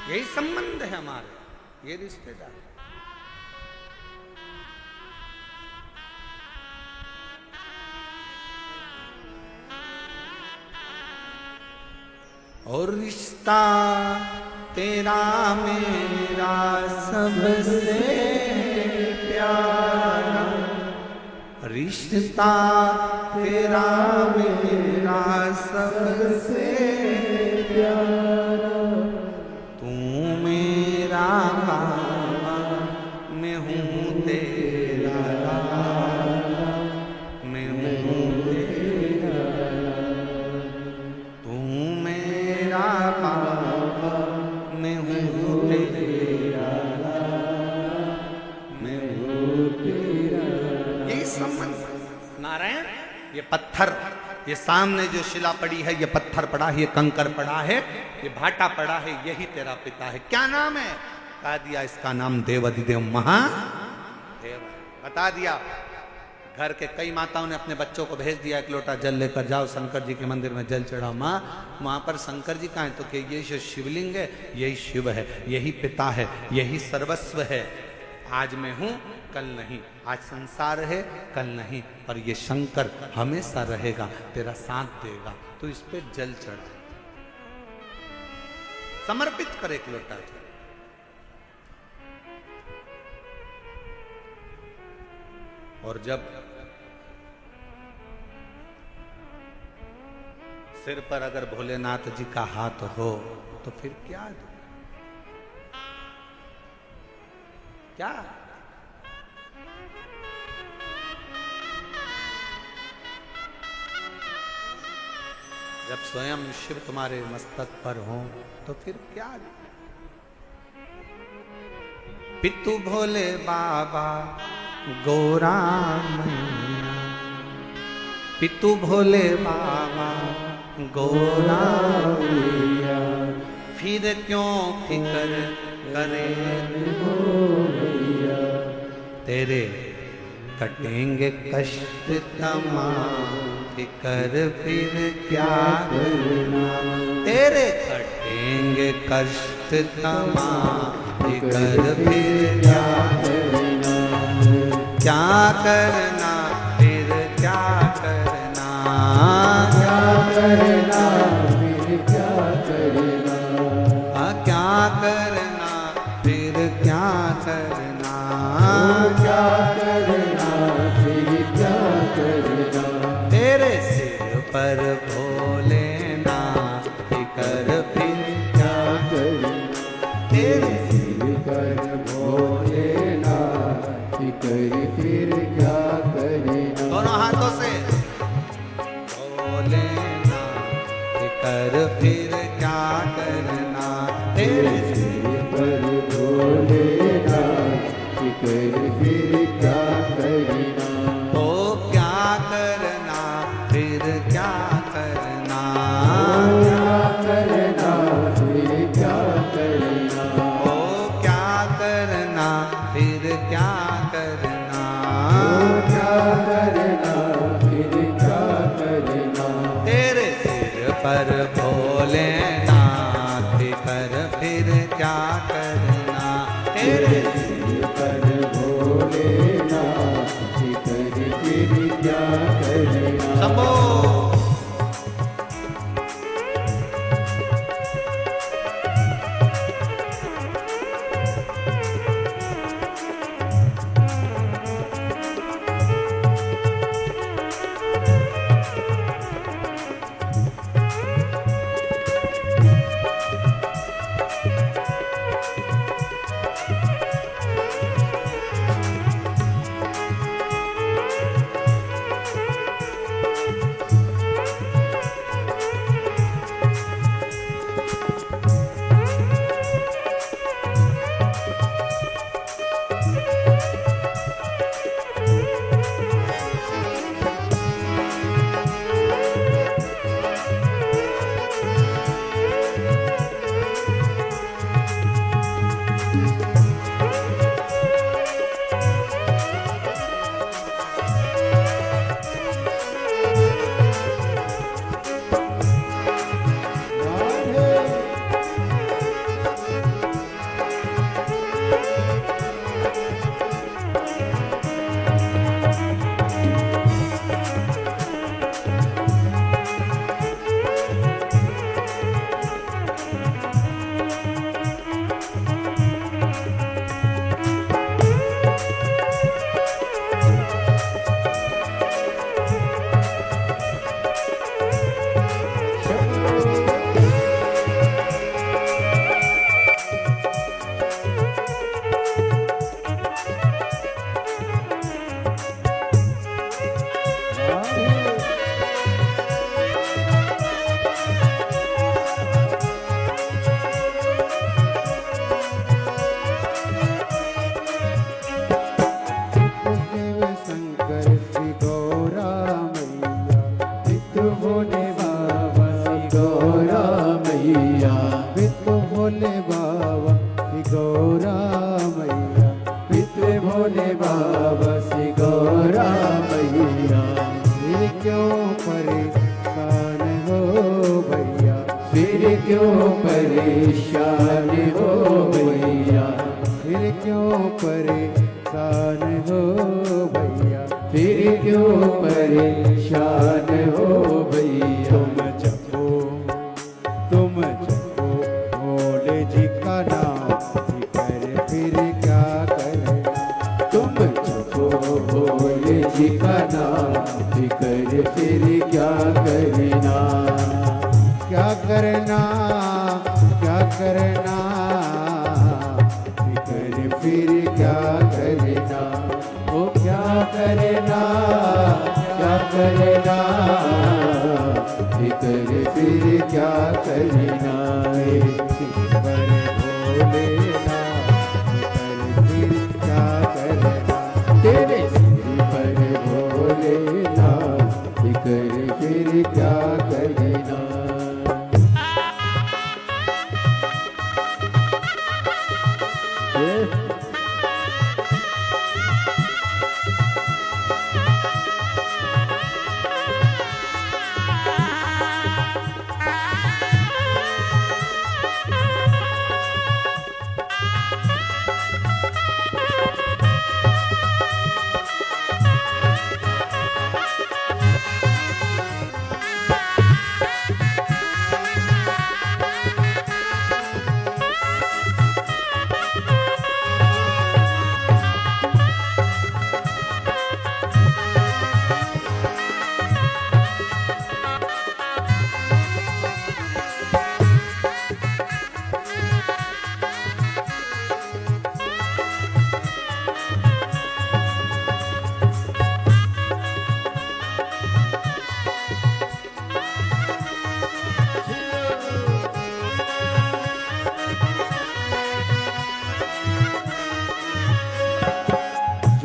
यही संबंध है हमारे, ये रिश्तेदार। और रिश्ता तेरा मेरा सबसे प्यारा, रिश्ता तेरा मेरा सबसे प्यारा, मेरा बाबा मैं हूँ तेरा लाला, मैं हूँ तेरा, तू मेरा बाबा मैं हूँ तेरा लाला, मैं हूँ तेरा। यही संबंध। नारायण ये पत्थर, ये सामने जो शिला पड़ी है, ये पत्थर पड़ा है, ये कंकर पड़ा है, ये भाटा पड़ा है, यही तेरा पिता है। क्या नाम है? बता दिया, इसका नाम देवाधिदेव महादेव। बता दिया। घर के कई माताओं ने अपने बच्चों को भेज दिया, एक लोटा जल लेकर जाओ शंकर जी के मंदिर में जल चढ़ाओ। माँ वहां पर शंकर जी कहाँ है? तो कि ये जो शिवलिंग है यही शिव है, यही पिता है, यही सर्वस्व है। आज मैं हूं कल नहीं, आज संसार है कल नहीं, और ये शंकर हमेशा रहेगा, तेरा साथ देगा। तो इस पे जल चढ़ा, समर्पित कर एक लोटा जल। और जब सिर पर अगर भोलेनाथ जी का हाथ हो तो फिर क्या क्या? जब स्वयं शिव तुम्हारे मस्तक पर हो तो फिर क्या? पितु भोले बाबा गौरा मैया, पितु भोले बाबा गौरा मैया, फिर क्यों फिकर करे भैया, तेरे कटेंगे कष्ट तमाम, फिकर फिर क्या करना, तेरे कटेंगे कष्ट तमाम, फिकर फिर क्या करना, क्या करना फिर क्या करना, क्या करना फिर क्या करना, क्या करना फिर क्या करना, क्या करना फिर क्या करना, तेरे सिर पर भोलेनाथ फिकर फिर क्या करना, तेरे सिर पर भोलेनाथ फिकर फिर क्या करना। दोनों हाथों से भोलेनाथ फिकर फिर क्या करना, तेरे सिर क्या करना, तेरे सिर पर भोलेनाथ फिकर फिर क्या करना। शंभो।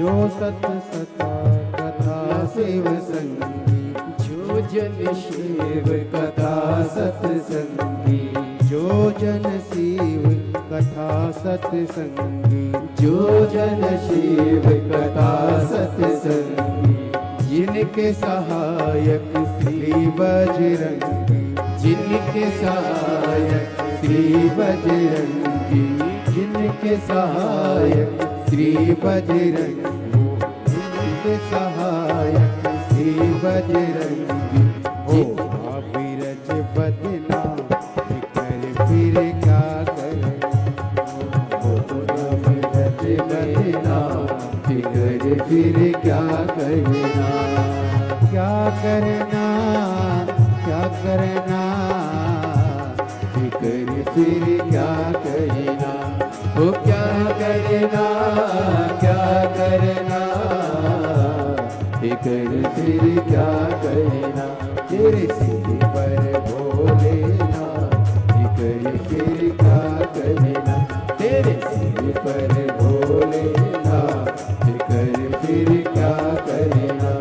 जो सत सता कथा शिव संगी, जो जन शिव कथा सत्संगी, जो जन शिव कथा सत्संगी, जो जन शिव कथा सत्संगी, जिनके सहायक श्री बजरंगी, जिनके सहायक श्री बजरंगी जिनके सहायक श्री बजरंगी जिनके सहायक श्री बजरंगी हो अविरज बदना कर फिर क्या करे हो अविरज बदना फिर क्या करना क्या करना क्या करना फिर क्या करना हो क्या करना क्या करना फिर क्या करना तेरे सिर पर भोलेना फिर क्या करना तेरे सिर पर भोलेना फिर क्या करना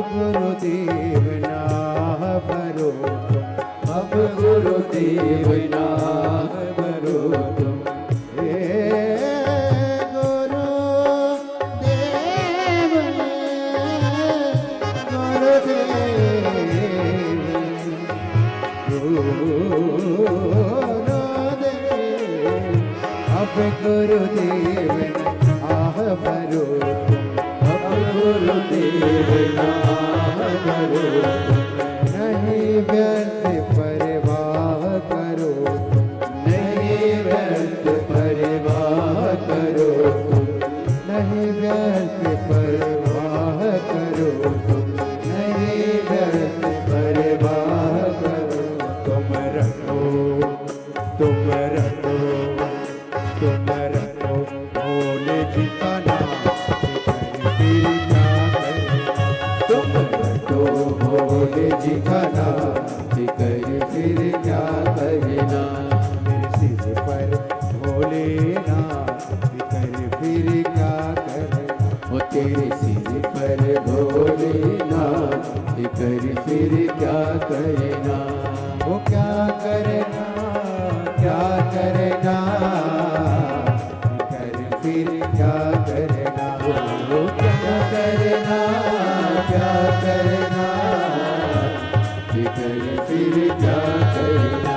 गुरुदेव ना भरो अब गुरुदेव ना भरो तुम गुरुदेव आह भरो अब गुरुदेव करो नहीं व्यर्थ परवाह करो नहीं व्यर्थ परवाह करो नहीं व्यर्थ परवाह करो नहीं व्यर्थ परवाह करो तुम रखो भोले जी का नाम भोले जी का नाम फिर क्या करना मेरे सिर पर भोलेनाथ फिर क्या करना वो तेरे सिर पर भोलेनाथ फिर क्या करना वो क्या करना क्या करना फिर क्या करना वो क्या करना क्या करना फिर क्या करना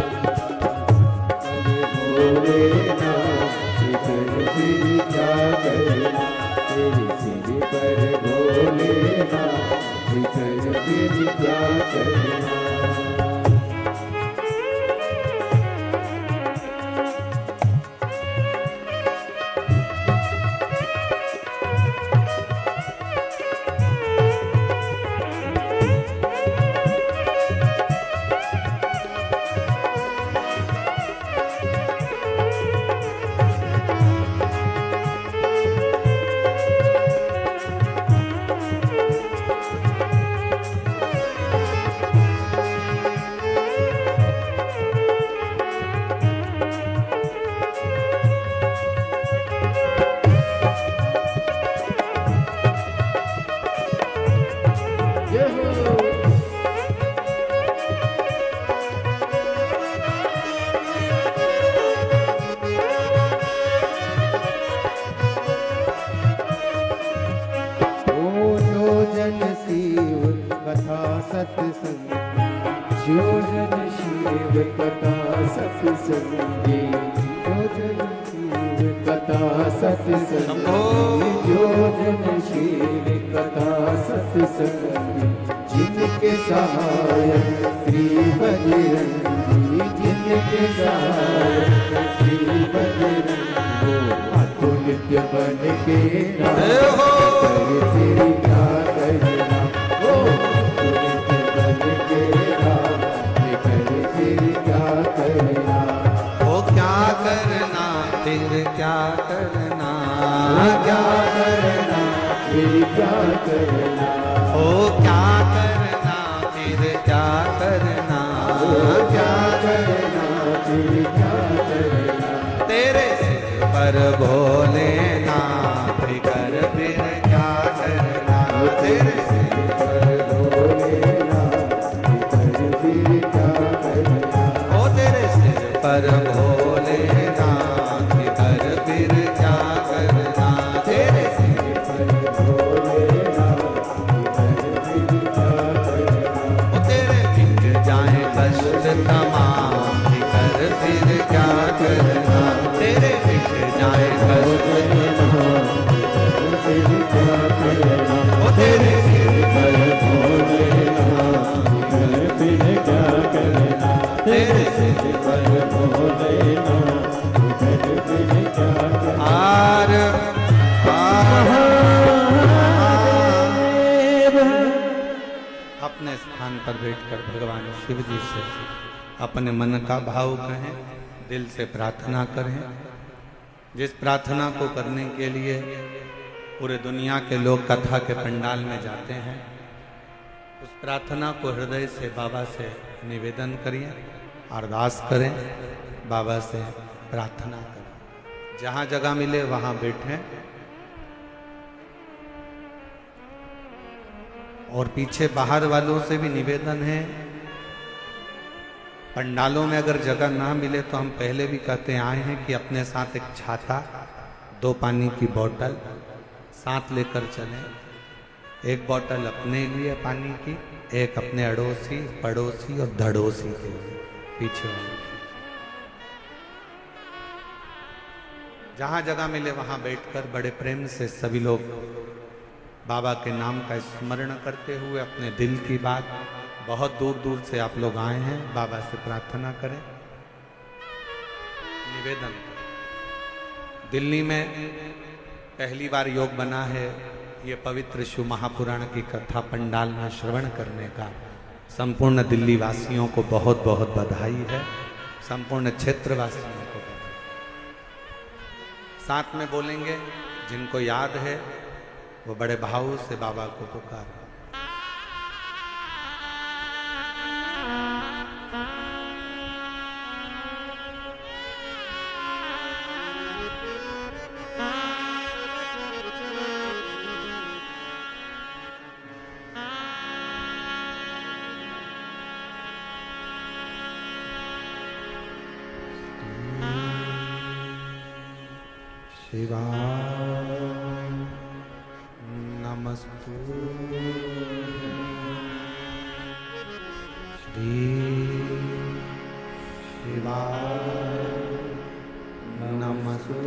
भोलेना फिर क्या करना तेरे सिर पर भोलेना फिर क्या करना सत्संग जो जन शिव कथा सत्संगी जो जन शिव कथा सत्संगी जो जन शिव कथा सत्संगी जिनके सहायक श्री बजरंगी जिनके सहायक श्री बजरंगी वो नित्य बन के करे तेरी क्या करना ओ नित्य बन के करे तेरी क्या करना ओ क्या करना फिर क्या करना क्या करना फिर क्या करना ओ क्या करना फिर क्या करना क्या करना फिर क्या करना तेरे सिर पर भोलेनाथ कर फिर क्या करना तेरे सिर पर भोलेनाथ कर फिर क्या करना ओ तेरे सिर पर भोलेनाथ कर फिर क्या करना तेरे सिर पर भोलेनाथ कर फिर क्या करना ओ तेरे मिट जाए कष्ट तमाम कर फिर क्या करना तेरे मिट जाए कष्ट फिर क्या करना ओ तेरे सिर पर भोलेनाथ कर फिर क्या करना तेरे सिर पर भोलेनाथ कर फिर क्या करना आर अपने स्थान पर बैठकर भगवान शिव जी से अपने मन का भाव कहें, दिल से प्रार्थना करें। जिस प्रार्थना को करने के लिए पूरे दुनिया के लोग कथा के पंडाल में जाते हैं, उस प्रार्थना को हृदय से बाबा से निवेदन करिए, अरदास करें, बाबा से प्रार्थना करें। जहाँ जगह मिले वहाँ बैठें और पीछे बाहर वालों से भी निवेदन है, पंडालों में अगर जगह ना मिले तो हम पहले भी कहते आए हैं कि अपने साथ एक छाता, 2 पानी की बोतल साथ लेकर चलें। एक बोतल अपने लिए पानी की, एक अपने अड़ोसी, पड़ोसी और धड़ोसी के लिए पीछे वाले। जहाँ जगह मिले वहाँ बैठकर बड़े प्रेम से सभी लोग बाबा के नाम का स्मरण करते हुए अपने दिल की बात, बहुत दूर दूर से आप लोग आए हैं, बाबा से प्रार्थना करें, निवेदन करें। दिल्ली में पहली बार योग बना है, ये पवित्र शिव महापुराण की कथा पंडाल में श्रवण करने का संपूर्ण दिल्ली वासियों को बहुत बहुत बधाई है, संपूर्ण क्षेत्र वासियों को बधाई। साथ में बोलेंगे, जिनको याद है वो बड़े भाव से बाबा को पुकारें। शिवाय नमस्तु श्री शिवाय नमस्तु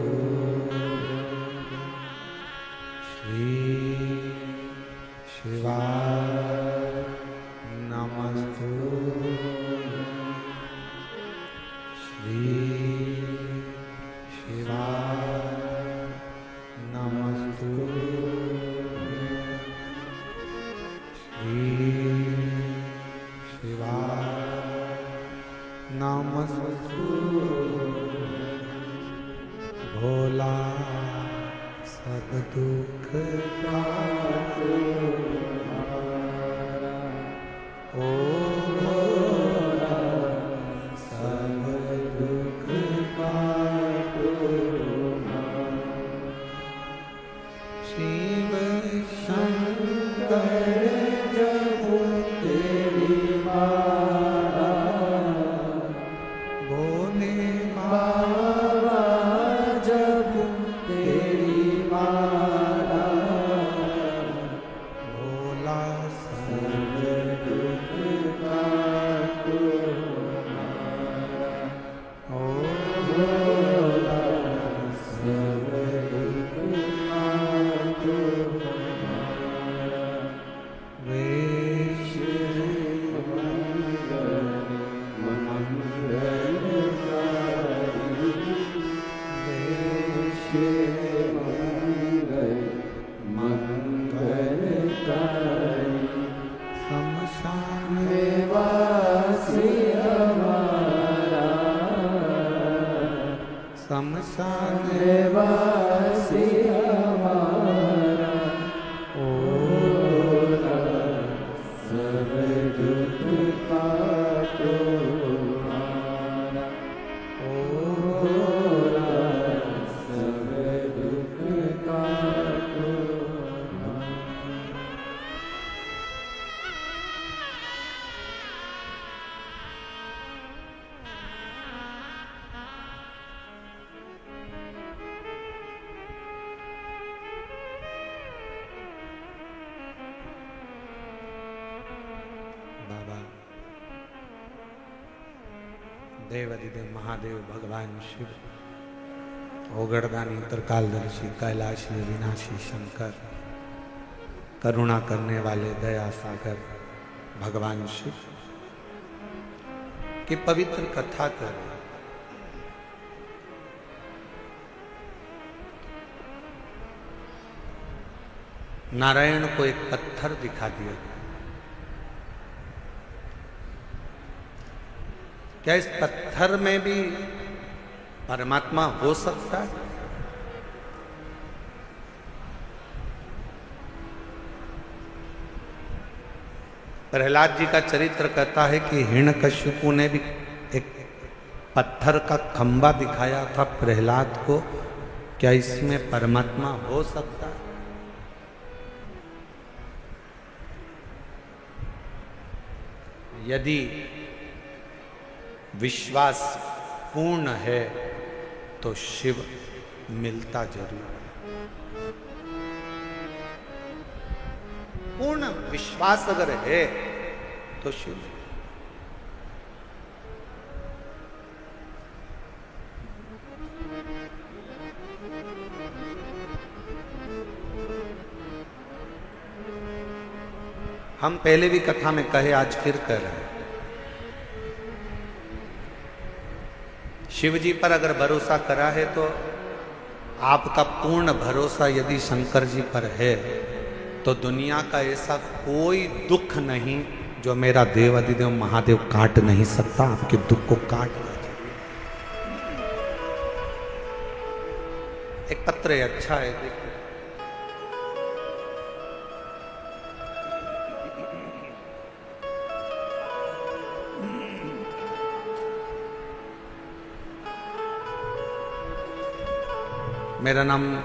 श्री शिवाय नमस्तु श्री शिवाय नमस्तु श्री शिवाय नमस्तु भोला सब दुख काटो ओ भोला सब दुख काटो शिव शंकर जब तेरी माला भोले बाबा जब तेरी माला भोला सब दुख शमशान में वासी हमारा, शमशान में वासी हमारा, ओला सब दुख काटो हमारा, ओला सब दुख काटो हमारा। बाबा देवाधिदेव महादेव भगवान शिव, ओगड़दानी त्रिकालदर्शी कैलाशी विनाशी शंकर, करुणा करने वाले दया सागर भगवान शिव की पवित्र कथा कर नारायण को एक पत्थर दिखा दिया। क्या इस पत्थर में भी परमात्मा हो सकता है? प्रहलाद जी का चरित्र कहता है कि हिरण्यकशिपु ने भी एक पत्थर का खंबा दिखाया था प्रहलाद को। क्या इसमें परमात्मा हो सकता है? यदि विश्वास पूर्ण है तो शिव मिलता जरूर है। पूर्ण विश्वास अगर है तो शिव। हम पहले भी कथा में कहे, आज फिर कह रहे हैं, शिव जी पर अगर भरोसा करा है तो आपका पूर्ण भरोसा यदि शंकर जी पर है तो दुनिया का ऐसा कोई दुख नहीं जो मेरा देव अधिदेव महादेव काट नहीं सकता। आपके दुख को काट दे। एक पत्र है, अच्छा है, देखो। मेरा नाम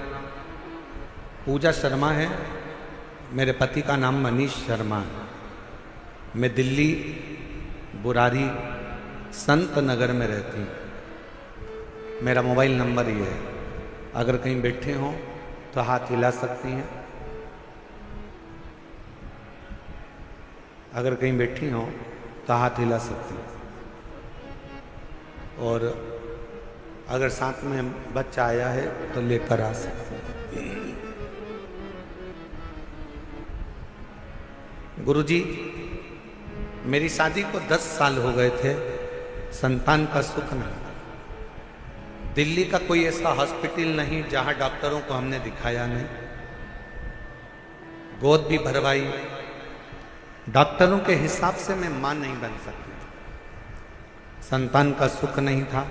पूजा शर्मा है, मेरे पति का नाम मनीष शर्मा है। मैं दिल्ली बुरारी संत नगर में रहती हूँ। मेरा मोबाइल नंबर ये है, अगर कहीं बैठे हों तो हाथ हिला सकती हैं। अगर कहीं बैठी हों तो हाथ हिला सकती हैं। और अगर साथ में बच्चा आया है तो लेकर आ सकते हैं। गुरुजी, मेरी शादी को 10 साल हो गए थे, संतान का सुख नहीं। दिल्ली का कोई ऐसा हॉस्पिटल नहीं जहां डॉक्टरों को हमने दिखाया नहीं। गोद भी भरवाई, डॉक्टरों के हिसाब से मैं मां नहीं बन सकती थी। संतान का सुख नहीं था।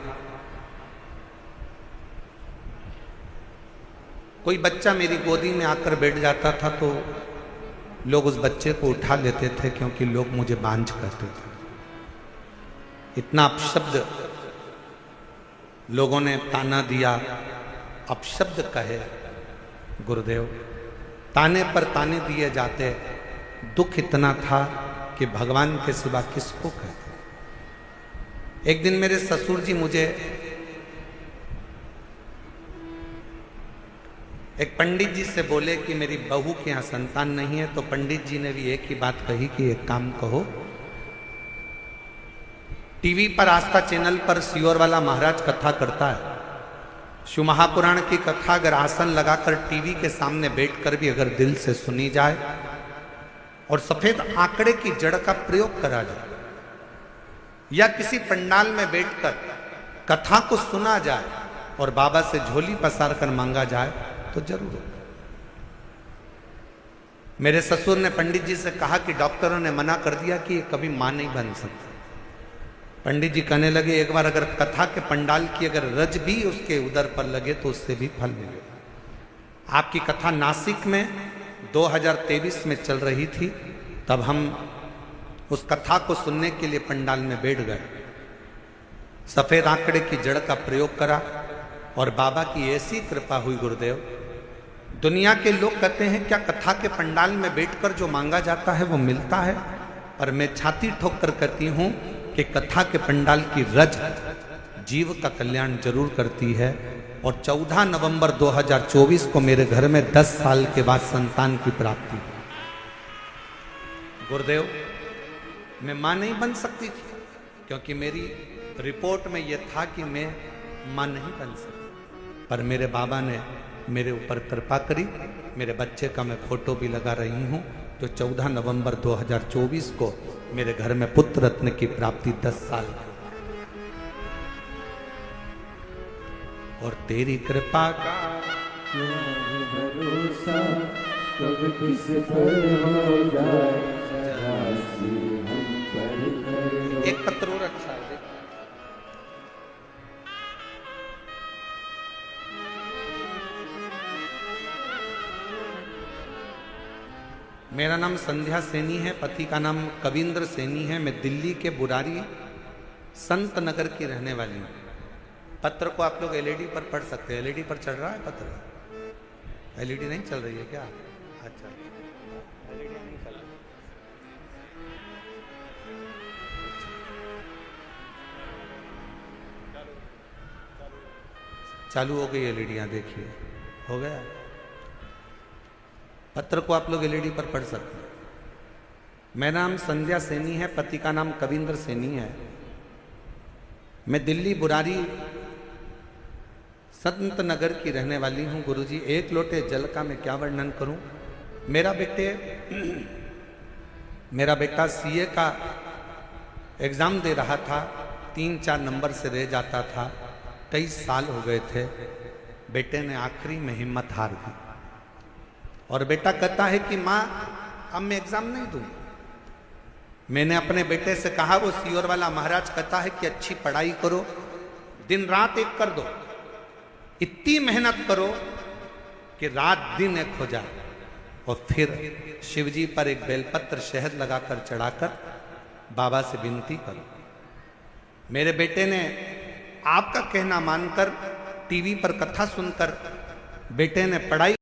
कोई बच्चा मेरी गोदी में आकर बैठ जाता था तो लोग उस बच्चे को उठा लेते थे, क्योंकि लोग मुझे बांझ करते थे। इतना अपशब्द लोगों ने ताना दिया, अपशब्द कहे। गुरुदेव, ताने पर ताने दिए जाते। दुख इतना था कि भगवान के सिवा किसको कहते। एक दिन मेरे ससुर जी मुझे एक पंडित जी से बोले कि मेरी बहू के यहाँ संतान नहीं है, तो पंडित जी ने भी एक ही बात कही कि एक काम कहो, टीवी पर आस्था चैनल पर सियोर वाला महाराज कथा करता है। शिव महापुराण की कथा अगर आसन लगाकर टीवी के सामने बैठकर भी अगर दिल से सुनी जाए और सफेद आंकड़े की जड़ का प्रयोग करा जाए, या किसी पंडाल में बैठकर कथा को सुना जाए और बाबा से झोली पसार कर मांगा जाए तो जरूर। मेरे ससुर ने पंडित जी से कहा कि डॉक्टरों ने मना कर दिया कि ये कभी मां नहीं बन सकती। पंडित जी कहने लगे एक बार अगर कथा के पंडाल की अगर रज भी उसके उदर पर लगे तो उससे भी फल मिलेगा। आपकी कथा नासिक में 2023 में चल रही थी, तब हम उस कथा को सुनने के लिए पंडाल में बैठ गए। सफेद आंकड़े की जड़ का प्रयोग करा और बाबा की ऐसी कृपा हुई गुरुदेव। दुनिया के लोग कहते हैं क्या कथा के पंडाल में बैठकर जो मांगा जाता है वो मिलता है, और मैं छाती ठोक कर कहती हूं कि कथा के पंडाल की रज जीव का कल्याण जरूर करती है। और 14 नवंबर 2024 को मेरे घर में 10 साल के बाद संतान की प्राप्ति। गुरुदेव, मैं मां नहीं बन सकती थी क्योंकि मेरी रिपोर्ट में यह था कि मैं मां नहीं बन सकती, पर मेरे बाबा ने मेरे ऊपर कृपा करी। मेरे बच्चे का मैं फोटो भी लगा रही हूं। तो 14 नवंबर 2024 को मेरे घर में पुत्र रत्न की प्राप्ति 10 साल की। और तेरी कृपा का भरोसा कब किस पर हो जाए, चरासी हम पर करो। एक पत्र और अच्छा है। मेरा नाम संध्या सैनी है, पति का नाम कविंद्र सैनी है। मैं दिल्ली के बुरारी संत नगर की रहने वाली हूँ। पत्र को आप लोग एलईडी पर पढ़ सकते हैं। एलईडी पर चल रहा है पत्र? एलईडी नहीं चल रही है क्या? अच्छा, एलईडी नहीं चल रही। चालू हो गई एलईडियाँ, देखिए हो गया। पत्र को आप लोग एलईडी पर पढ़ सकते हैं। मेरा नाम संध्या सैनी है, पति का नाम कविंद्र सैनी है। मैं दिल्ली बुरारी संत नगर की रहने वाली हूँ। गुरुजी, एक लोटे जल का मैं क्या वर्णन करूं। मेरा बेटा सीए का एग्जाम दे रहा था, 3-4 नंबर से रह जाता था। 23 साल हो गए थे। बेटे ने आखिरी में हिम्मत हार दी और बेटा कहता है कि माँ अब मैं एग्जाम नहीं दूं। मैंने अपने बेटे से कहा, वो सीओर वाला महाराज कहता है कि अच्छी पढ़ाई करो, दिन रात एक कर दो, इतनी मेहनत करो कि रात दिन एक हो जाए। और फिर शिवजी पर एक बेलपत्र शहद लगाकर चढ़ाकर बाबा से विनती करो। मेरे बेटे ने आपका कहना मानकर टीवी पर कथा सुनकर बेटे ने पढ़ाई